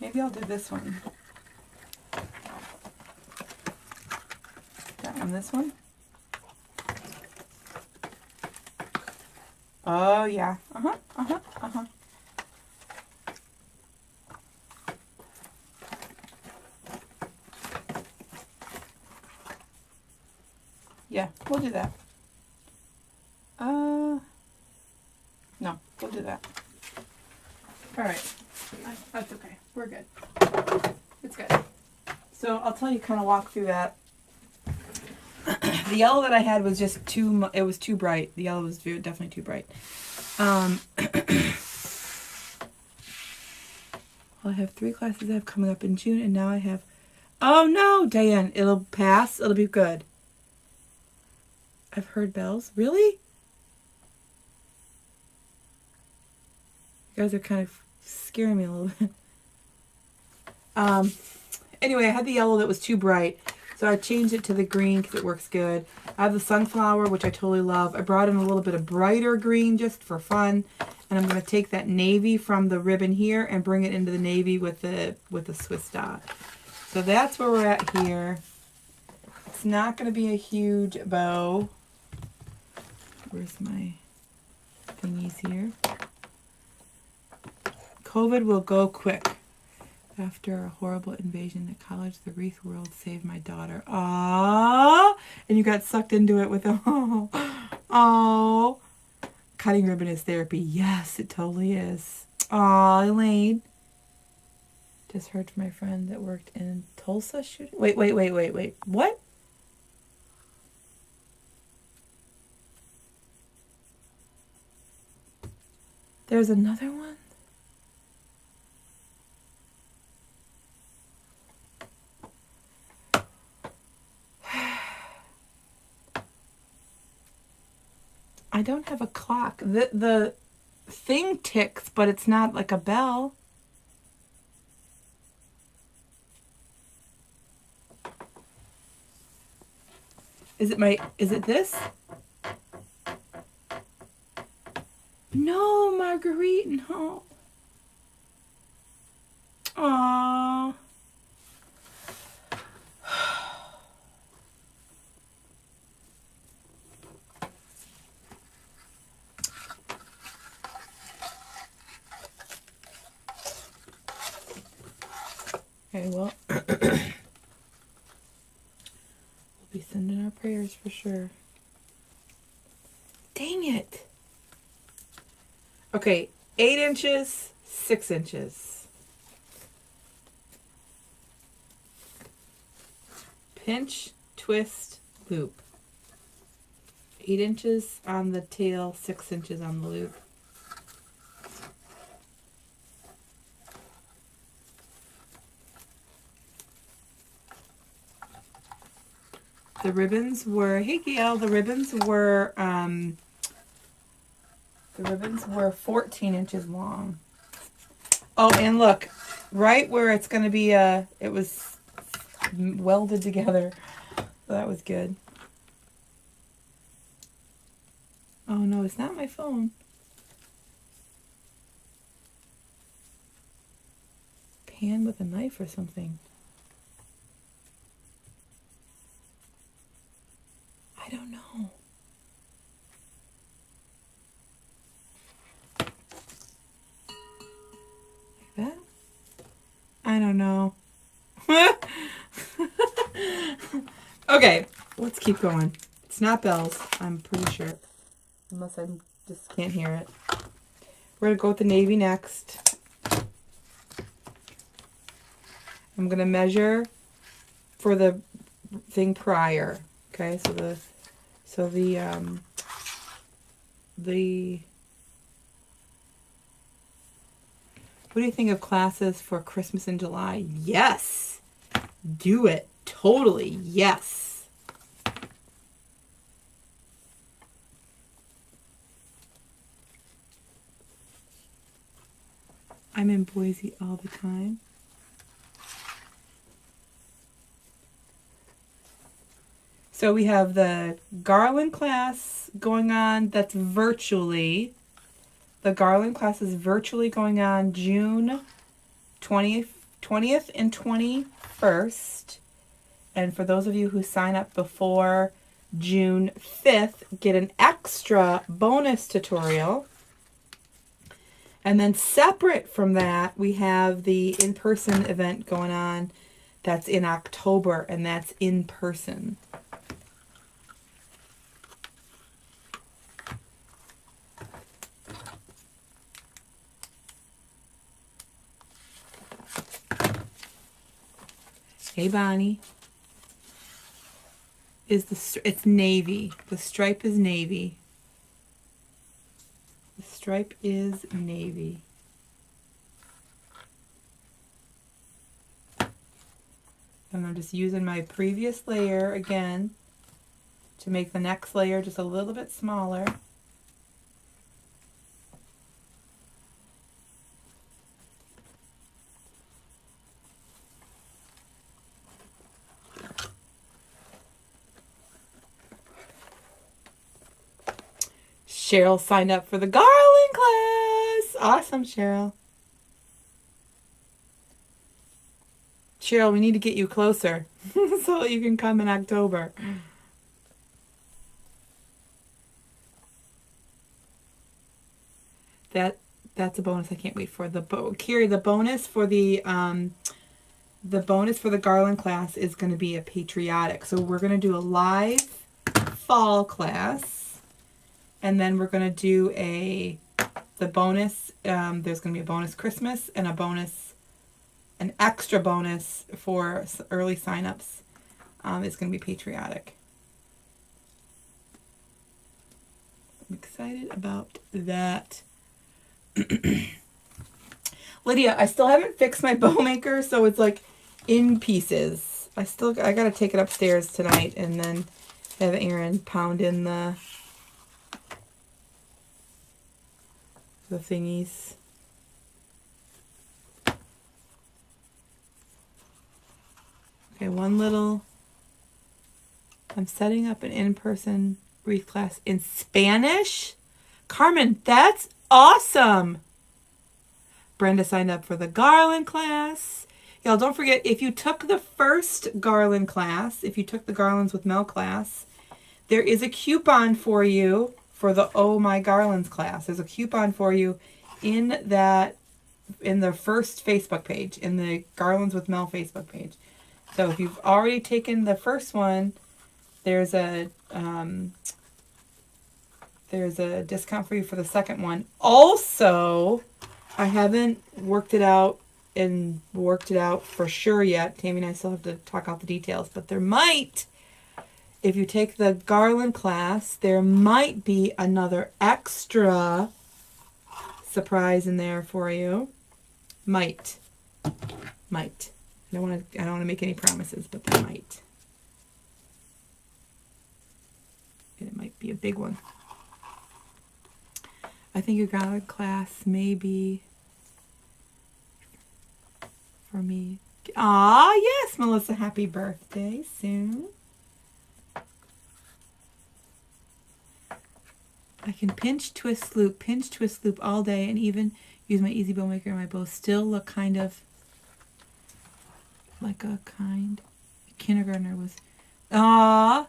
S1: Maybe I'll do this one. That one, this one. Oh, yeah. Yeah, we'll do that. No, we'll do that. All right. That's okay. We're good. It's good. So I'll tell you, kind of walk through that. The yellow that I had was just it was too bright. The yellow was definitely too bright. Well, I have 3 classes I have coming up in June, and now I have... Oh, no, Diane. It'll pass. It'll be good. I've heard bells. Really? You guys are kind of scaring me a little bit. Anyway, I had the yellow that was too bright, so I changed it to the green because it works good. I have the sunflower, which I totally love. I brought in a little bit of brighter green just for fun, and I'm going to take that navy from the ribbon here and bring it into the navy with the Swiss dot. So that's where we're at here. It's not going to be a huge bow. Where's my thingies here? COVID will go quick. After a horrible invasion at college, the wreath world saved my daughter. Aww! And you got sucked into it with a oh. Cutting ribbon is therapy. Yes, it totally is. Aw, Elaine. Just heard from my friend that worked in Tulsa shooting. Wait. What? There's another one? I don't have a clock. The thing ticks, but it's not like a bell. Is it this? No, Marguerite, no. Aww. Okay, well, we'll be sending our prayers for sure. Dang it. Okay, 8 inches, 6 inches. Pinch, twist, loop. 8 inches on the tail, 6 inches on the loop. The ribbons were, hey Gail, the ribbons were 14 inches long. Oh, and look, right where it's going to be, it was welded together. So that was good. Oh no, it's not my phone. Pan with a knife or something. I don't know. Like that? I don't know. Okay, let's keep going. It's not bells, I'm pretty sure. Unless I just can't hear it. We're going to go with the navy next. I'm going to measure for the thing prior. Okay, so the what do you think of classes for Christmas in July? Yes. Do it. Totally. Yes. I'm in Boise all the time. So we have the Garland class going on, that's virtually. The Garland class is virtually going on June 20th and 21st. And for those of you who sign up before June 5th, get an extra bonus tutorial. And then separate from that, we have the in-person event going on that's in October, and that's in person. Hey, Bonnie. It's navy. The stripe is navy. The stripe is navy. And I'm just using my previous layer again to make the next layer just a little bit smaller. Cheryl signed up for the Garland class. Awesome, Cheryl. Cheryl, we need to get you closer so that you can come in October. That's a bonus I can't wait for. Carrie, the bonus for the Garland class is going to be a patriotic. So we're going to do a live fall class. And then we're going to do the bonus, there's going to be a bonus Christmas and an extra bonus for early signups. It's going to be patriotic. I'm excited about that. Lydia, I still haven't fixed my bow maker, so it's like in pieces. I got to take it upstairs tonight and then have Aaron pound in the thingies. Okay, I'm setting up an in-person wreath class in Spanish. Carmen, that's awesome. Brenda signed up for the Garland class. Y'all, don't forget, if you took the first Garland class, if you took the Garlands with Mel class, there is a coupon for you for the Oh My Garlands class. There's a coupon for you in the first Facebook page, in the Garlands with Mel Facebook page. So if you've already taken the first one, there's a discount for you for the second one. Also, I haven't worked it out for sure yet. Tammy and I still have to talk out the details, but there might, if you take the Garland class, there might be another extra surprise in there for you. Might. I don't want to make any promises, but there might. It might be a big one. I think your God class may be for me. Ah, yes, Melissa, happy birthday soon. I can pinch, twist, loop all day and even use my Easy Bow Maker and my bows. Still look kind of like a kindergartner was. Ah,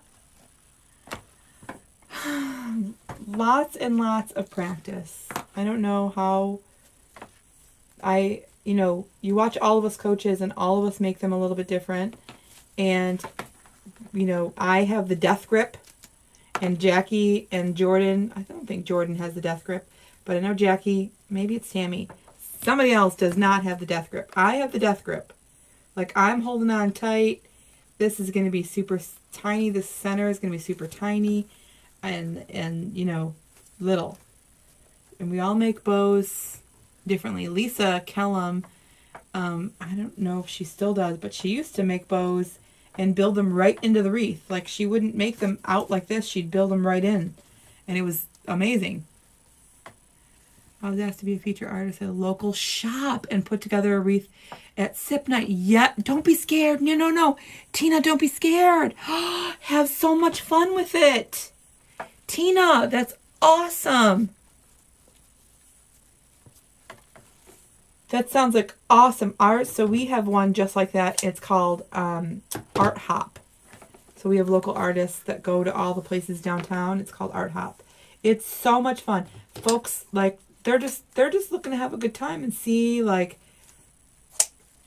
S1: lots and lots of practice. I don't know how you watch all of us coaches and all of us make them a little bit different. And, I have the death grip. And Jackie and Jordan, I don't think Jordan has the death grip, but I know Jackie, maybe it's Tammy. Somebody else does not have the death grip. I have the death grip. Like, I'm holding on tight. This is going to be super tiny. This center is going to be super tiny and little. And we all make bows differently. Lisa Kellum, I don't know if she still does, but she used to make bows and build them right into the wreath. Like, she wouldn't make them out like this. She'd build them right in. And it was amazing. I was asked to be a featured artist at a local shop and put together a wreath at Sip Night. Yeah, don't be scared. No. Tina, don't be scared. Have so much fun with it. Tina, that's awesome. That sounds like awesome art. So we have one just like that. It's called Art Hop. So we have local artists that go to all the places downtown. It's called Art Hop. It's so much fun. Folks, like, they're just looking to have a good time and see, like,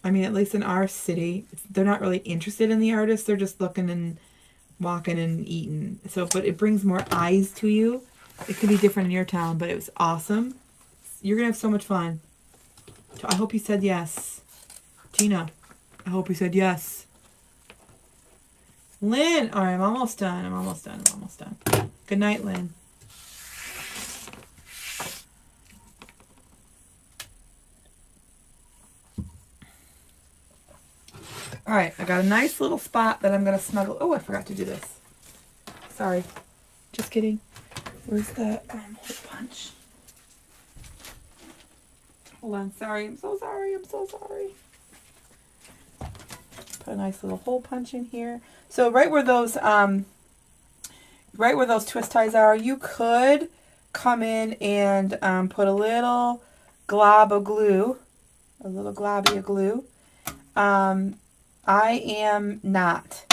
S1: I mean, at least in our city, they're not really interested in the artists. They're just looking and walking and eating. So, but it brings more eyes to you. It could be different in your town, but it was awesome. You're going to have so much fun. I hope you said yes. Tina, I hope you said yes. Lynn, all right, I'm almost done. Good night, Lynn. All right, I got a nice little spot that I'm going to snuggle. Oh, I forgot to do this. Sorry. Just kidding. Where's the hole punch? Hold on, sorry. I'm so sorry. Put a nice little hole punch in here. So right where those twist ties are, you could come in and put a little glob of glue, a little globby of glue. I am not.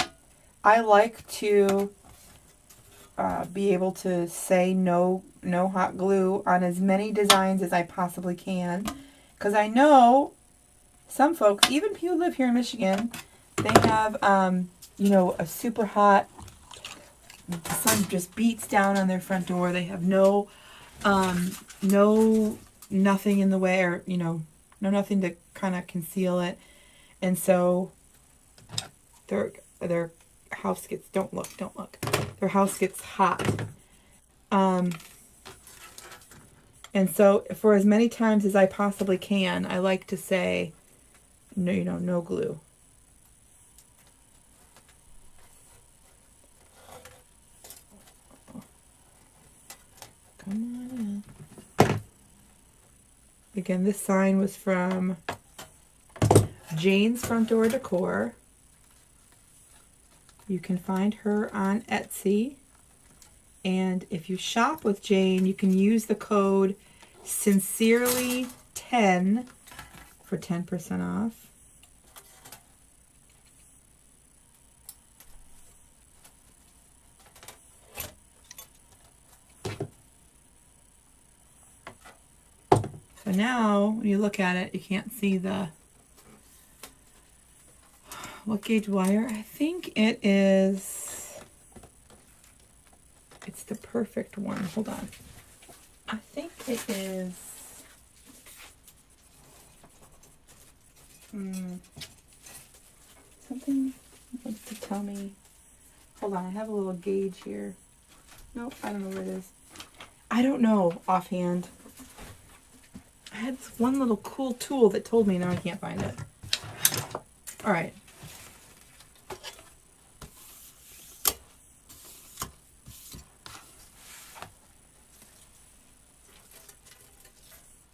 S1: I like to be able to say no hot glue on as many designs as I possibly can. Because I know some folks, even people who live here in Michigan, they have, a super hot, the sun just beats down on their front door. They have nothing in the way, or, nothing to kind of conceal it. And so their house gets, don't look. Their house gets hot. And so for as many times as I possibly can, I like to say, no glue. Come on in. Again, this sign was from Jane's Front Door Decor. You can find her on Etsy. And if you shop with Jane, you can use the code Sincerely10 for 10% off. So now, when you look at it, you can't see what gauge wire. I think it's the perfect one. Hold on. I think it is something wants to tell me. Hold on, I have a little gauge here. Nope, I don't know where it is. I don't know offhand. I had this one little cool tool that told me, now I can't find it. All right.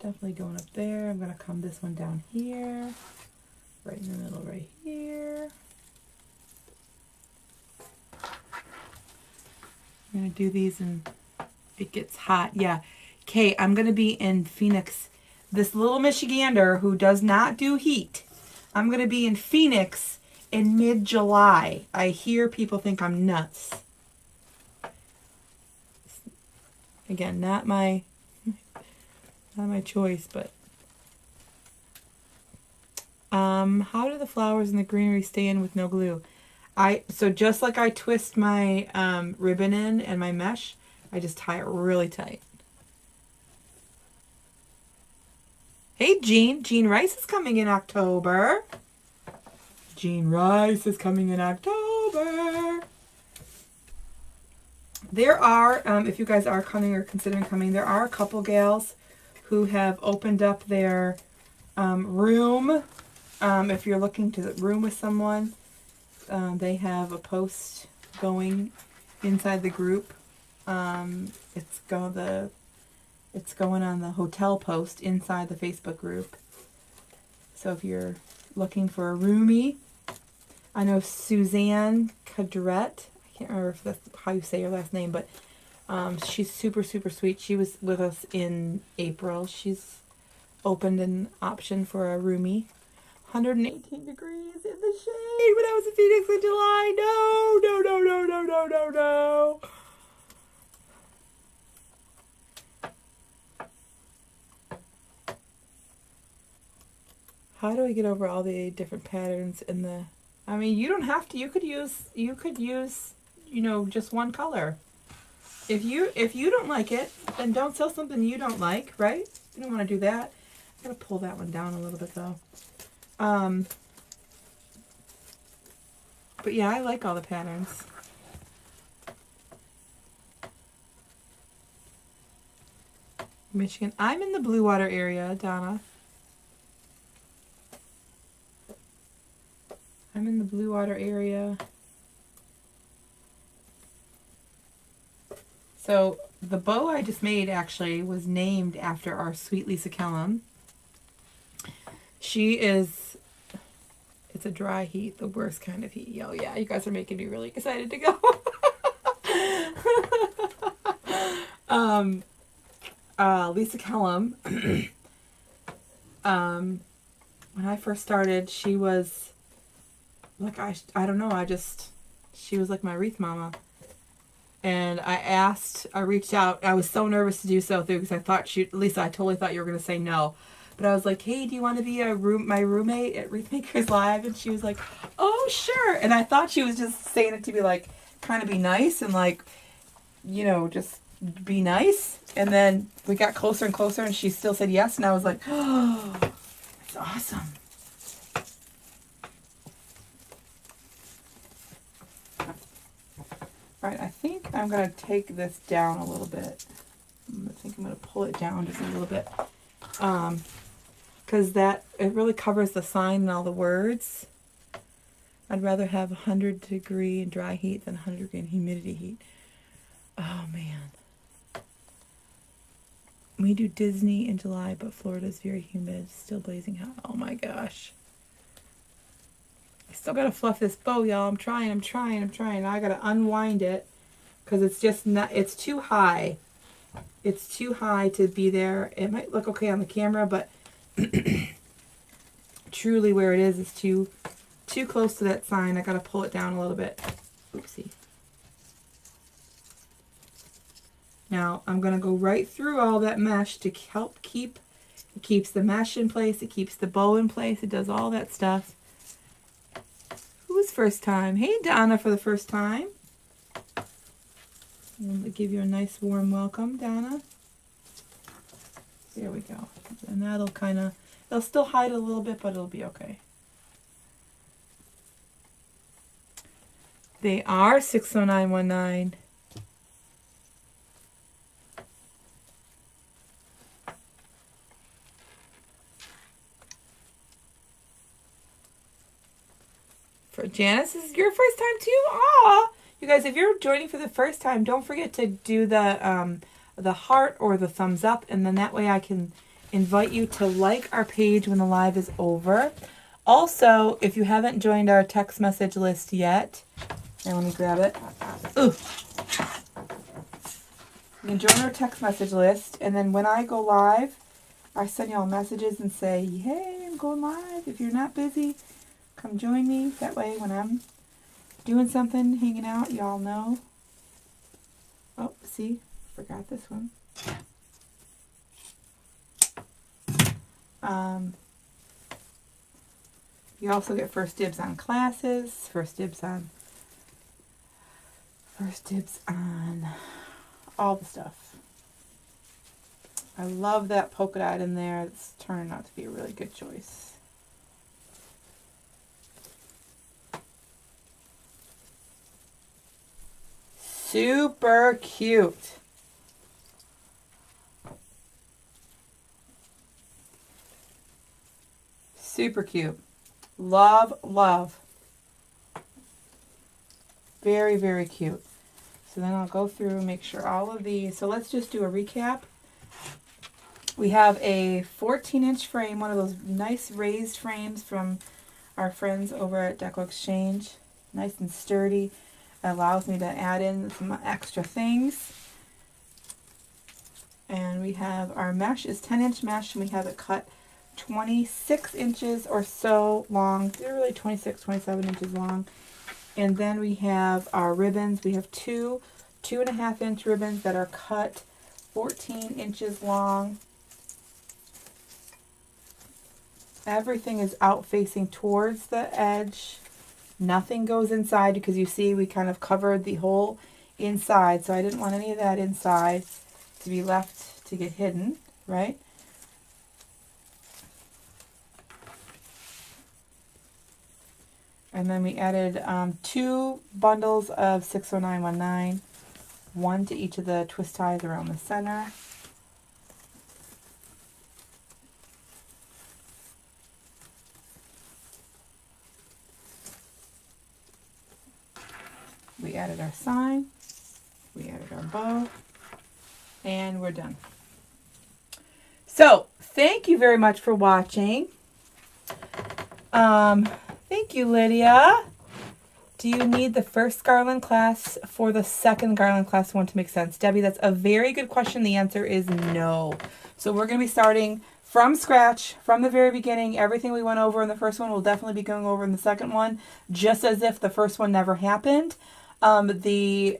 S1: definitely going up there. I'm going to come this one down here, right in the middle right here. I'm going to do these and it gets hot. Yeah. Okay, I'm going to be in Phoenix. This little Michigander who does not do heat. I'm going to be in Phoenix in mid-July. I hear people think I'm nuts. Again, not my choice, but how do the flowers in the greenery stay in with no glue? So just like I twist my ribbon in and my mesh, I just tie it really tight. Hey, Jean. Jean Rice is coming in October. Jean Rice is coming in October. There are, if you guys are coming or considering coming, there are a couple gals who have opened up their room. If you're looking to room with someone, they have a post going inside the group. It's going on the hotel post inside the Facebook group. So if you're looking for a roomie, I know Suzanne Cadret. I can't remember if that's how you say her last name, but she's super, super sweet. She was with us in April. She's opened an option for a roomie. 118 degrees in the shade when I was in Phoenix in July. No, no, no, no, no, no, no, no. How do I get over all the different patterns in the... I mean, you don't have to. You could use, you know, just one color. If you don't like it, then don't sell something you don't like, right? You don't want to do that. I'm going to pull that one down a little bit, though. But yeah, I like all the patterns. Michigan. I'm in the Blue Water area, Donna. I'm in the Blue Water area. So the bow I just made actually was named after our sweet Lisa Kellum. She is, it's a dry heat, the worst kind of heat. Oh yeah, you guys are making me really excited to go. Lisa Kellum, when I first started, she was like, I don't know, she was like my wreath mama. And I reached out. I was so nervous to do so too because I thought Lisa, I totally thought you were going to say no. But I was like, hey, do you want to be my roommate at Wreath Makers Live? And she was like, oh, sure. And I thought she was just saying it to be like, kind of be nice and like, you know, just be nice. And then we got closer and closer and she still said yes. And I was like, oh, that's awesome. All right, I think I'm going to take this down a little bit. I think I'm going to pull it down just a little bit. Because it really covers the sign and all the words. I'd rather have 100 degree and dry heat than 100 degree and humidity heat. Oh, man. We do Disney in July, but Florida's very humid. Still blazing hot. Oh, my gosh. I still got to fluff this bow, y'all. I'm trying. Now I got to unwind it because it's just not, it's too high. It's too high to be there. It might look okay on the camera, but truly where it is too close to that sign. I got to pull it down a little bit. Oopsie. Now I'm going to go right through all that mesh to help keep, it keeps the mesh in place. It keeps the bow in place. It does all that stuff. Who's first time? Hey, Donna, for the first time. I'm going to give you a nice warm welcome, Donna. There we go. And that'll kind of, it'll still hide a little bit, but it'll be okay. They are 60919. For Janice, this is your first time too? Aw! You guys, if you're joining for the first time, don't forget to do the heart or the thumbs up, and then that way I can invite you to like our page when the live is over. Also, if you haven't joined our text message list yet, and let me grab it. Ooh. You can join our text message list, and then when I go live, I send y'all messages and say, hey, I'm going live. If you're not busy, come join me. That way, when I'm doing something, hanging out, y'all know. Oh, see? Forgot this one. You also get first dibs on classes, first dibs on all the stuff. I love that polka dot in there. It's turning out to be a really good choice. Super cute. Super cute. Love, love. Very, very cute. So then I'll go through and make sure all of these. So let's just do a recap. We have a 14-inch frame, one of those nice raised frames from our friends over at Deco Exchange. Nice and sturdy. It allows me to add in some extra things. And we have our mesh is 10-inch mesh, and we have it cut 26 inches or so long. They're really 26, 27 inches long. And then we have our ribbons. We have two 2.5-inch ribbons that are cut 14 inches long. Everything is out facing towards the edge. Nothing goes inside because you see we kind of covered the whole inside. So I didn't want any of that inside to be left to get hidden, right? And then we added 2 bundles of 60919, 1 to each of the twist ties around the center. We added our sign, we added our bow, and we're done. So, thank you very much for watching. Thank you, Lydia. Do you need the first garland class for the second garland class one to make sense? Debbie, that's a very good question. The answer is no. So we're going to be starting from scratch, from the very beginning. Everything we went over in the first one will definitely be going over in the second one, just as if the first one never happened. The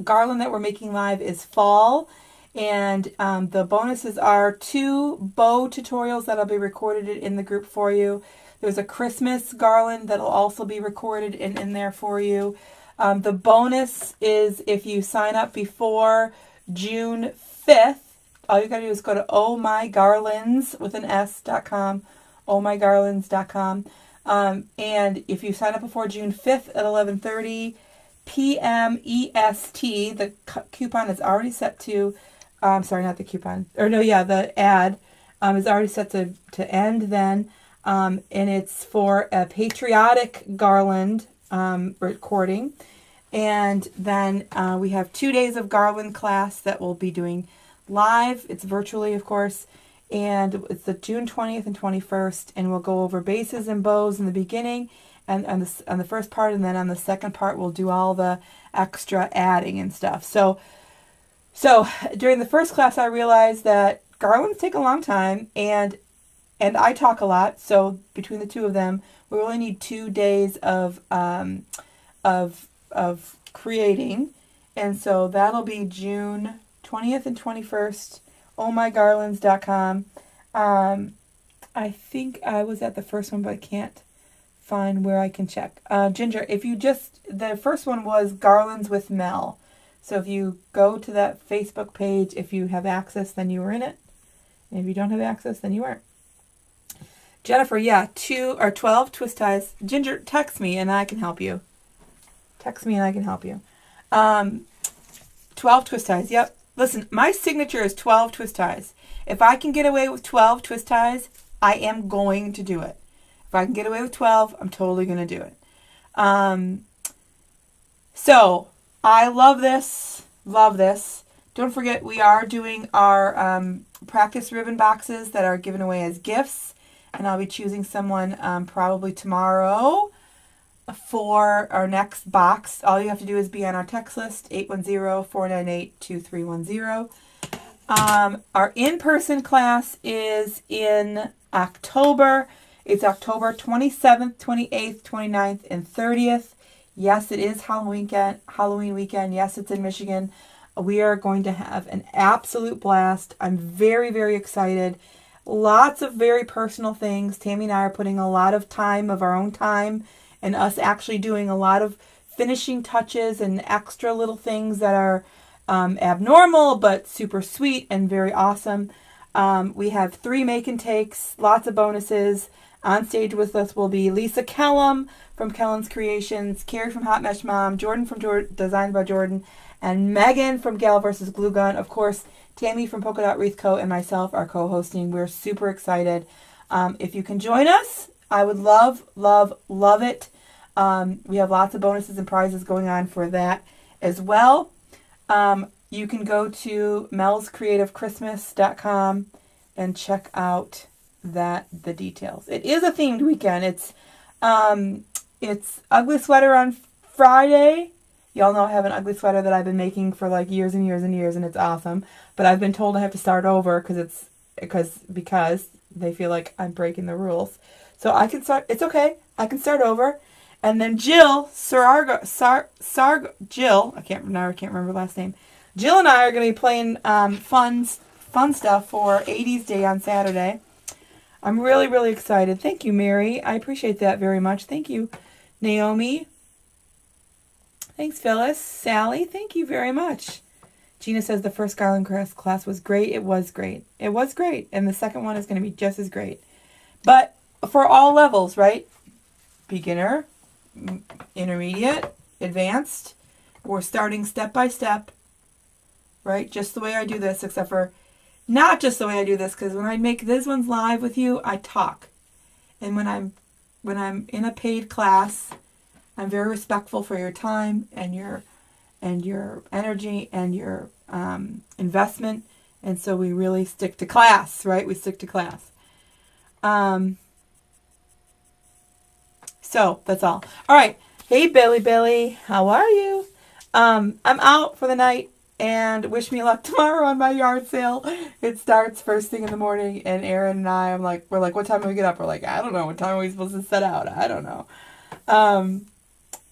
S1: garland that we're making live is fall. And the bonuses are 2 bow tutorials that'll be recorded in the group for you. There's a Christmas garland that'll also be recorded in there for you. The bonus is if you sign up before June 5th, all you gotta do is go to ohmygarlands.com, ohmygarlands.com. And if you sign up before June 5th at 11:30 p.m. EST, the coupon is already set to sorry, not the coupon. Or no, yeah, the ad is already set to end then. And it's for a patriotic garland recording. And then we have 2 days of garland class that we'll be doing live. It's virtually, of course. And it's the June 20th and 21st. And we'll go over bases and bows in the beginning and on the first part. And then on the second part, we'll do all the extra adding and stuff. So during the first class, I realized that garlands take a long time, and I talk a lot. So between the two of them, we really need 2 days of creating, and so that'll be June 20th and 21st. ohmygarlands.com. I think I was at the first one, but I can't find where I can check. Ginger, if you the first one was Garlands with Mel. So if you go to that Facebook page, if you have access, then you were in it. And if you don't have access, then you weren't. Jennifer, yeah, 2 or 12 twist ties. Ginger, text me and I can help you. Text me and I can help you. 12 twist ties, yep. Listen, my signature is 12 twist ties. If I can get away with 12 twist ties, I am going to do it. If I can get away with 12, I'm totally going to do it. So, I love this. Love this. don't forget we are doing our practice ribbon boxes that are given away as gifts. And I'll be choosing someone probably tomorrow for our next box. All you have to do is be on our text list, 810-498-2310. Our in-person class is in October. It's October 27th, 28th, 29th, and 30th. Yes, it is Halloween weekend. Yes, it's in Michigan. We are going to have an absolute blast. I'm very, very excited. Lots of very personal things. Tammy and I are putting a lot of time of our own time and us actually doing a lot of finishing touches and extra little things that are abnormal but super sweet and very awesome. We have 3 make and takes, lots of bonuses. On stage with us will be Lisa Kellum from Kellen's Creations, Carrie from Hot Mesh Mom, Jordan from Designed by Jordan, and Megan from Gal vs. Glue Gun. Of course, Tammy from Polka Dot Wreath Co. and myself are co-hosting. We're super excited. If you can join us, I would love, love, love it. We have lots of bonuses and prizes going on for that as well. You can go to melscreativechristmas.com and check out the details. It is a themed weekend. It's ugly sweater on Friday. Y'all know I have an ugly sweater that I've been making for like years and years and years, and it's awesome. But I've been told I have to start over because they feel like I'm breaking the rules. So I can start. It's okay. I can start over. And then Jill, Jill, I can't remember her last name. Jill and I are going to be playing fun stuff for 80s Day on Saturday. I'm really, really excited. Thank you, Mary. I appreciate that very much. Thank you, Naomi. Thanks, Phyllis. Sally, thank you very much. Gina says the first Garland class was great. It was great. It was great. And the second one is going to be just as great. But for all levels, right? Beginner, intermediate, advanced. We're starting step by step, right? Just the way I do this, except for not just the way I do this, because when I make these ones live with you, I talk. And when I'm in a paid class, I'm very respectful for your time and your energy and your investment. And so we really stick to class, right? We stick to class. So that's all. All right. Hey, Billy. How are you? I'm out for the night, and wish me luck tomorrow on my yard sale. It starts first thing in the morning, and Aaron and I, we're like, what time do we get up? We're like, I don't know. What time are we supposed to set out? I don't know.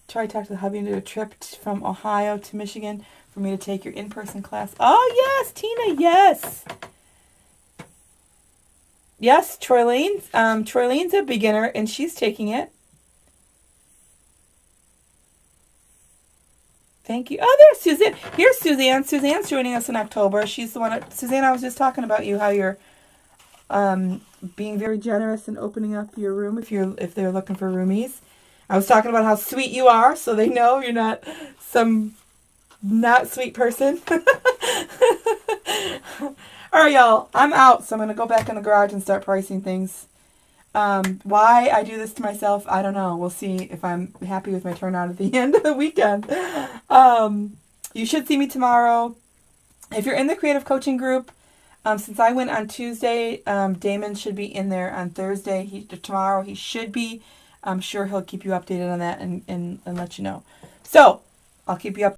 S1: Try to talk to the hubby into a trip from Ohio to Michigan for me to take your in-person class. Oh, yes, Tina, yes. Yes, Troylene's a beginner, and she's taking it. Thank you. Oh, there's Suzanne. Here's Suzanne. Suzanne's joining us in October. She's the one. Suzanne, I was just talking about you, how you're being very generous and opening up your room if they're looking for roomies. I was talking about how sweet you are, so they know you're not some not sweet person. All right, y'all. I'm out, so I'm going to go back in the garage and start pricing things. Why I do this to myself, I don't know. We'll see if I'm happy with my turnout at the end of the weekend. You should see me tomorrow. If you're in the creative coaching group, since I went on Tuesday, Damon should be in there on Thursday. Tomorrow he should be. I'm sure he'll keep you updated on that and let you know. So I'll keep you up.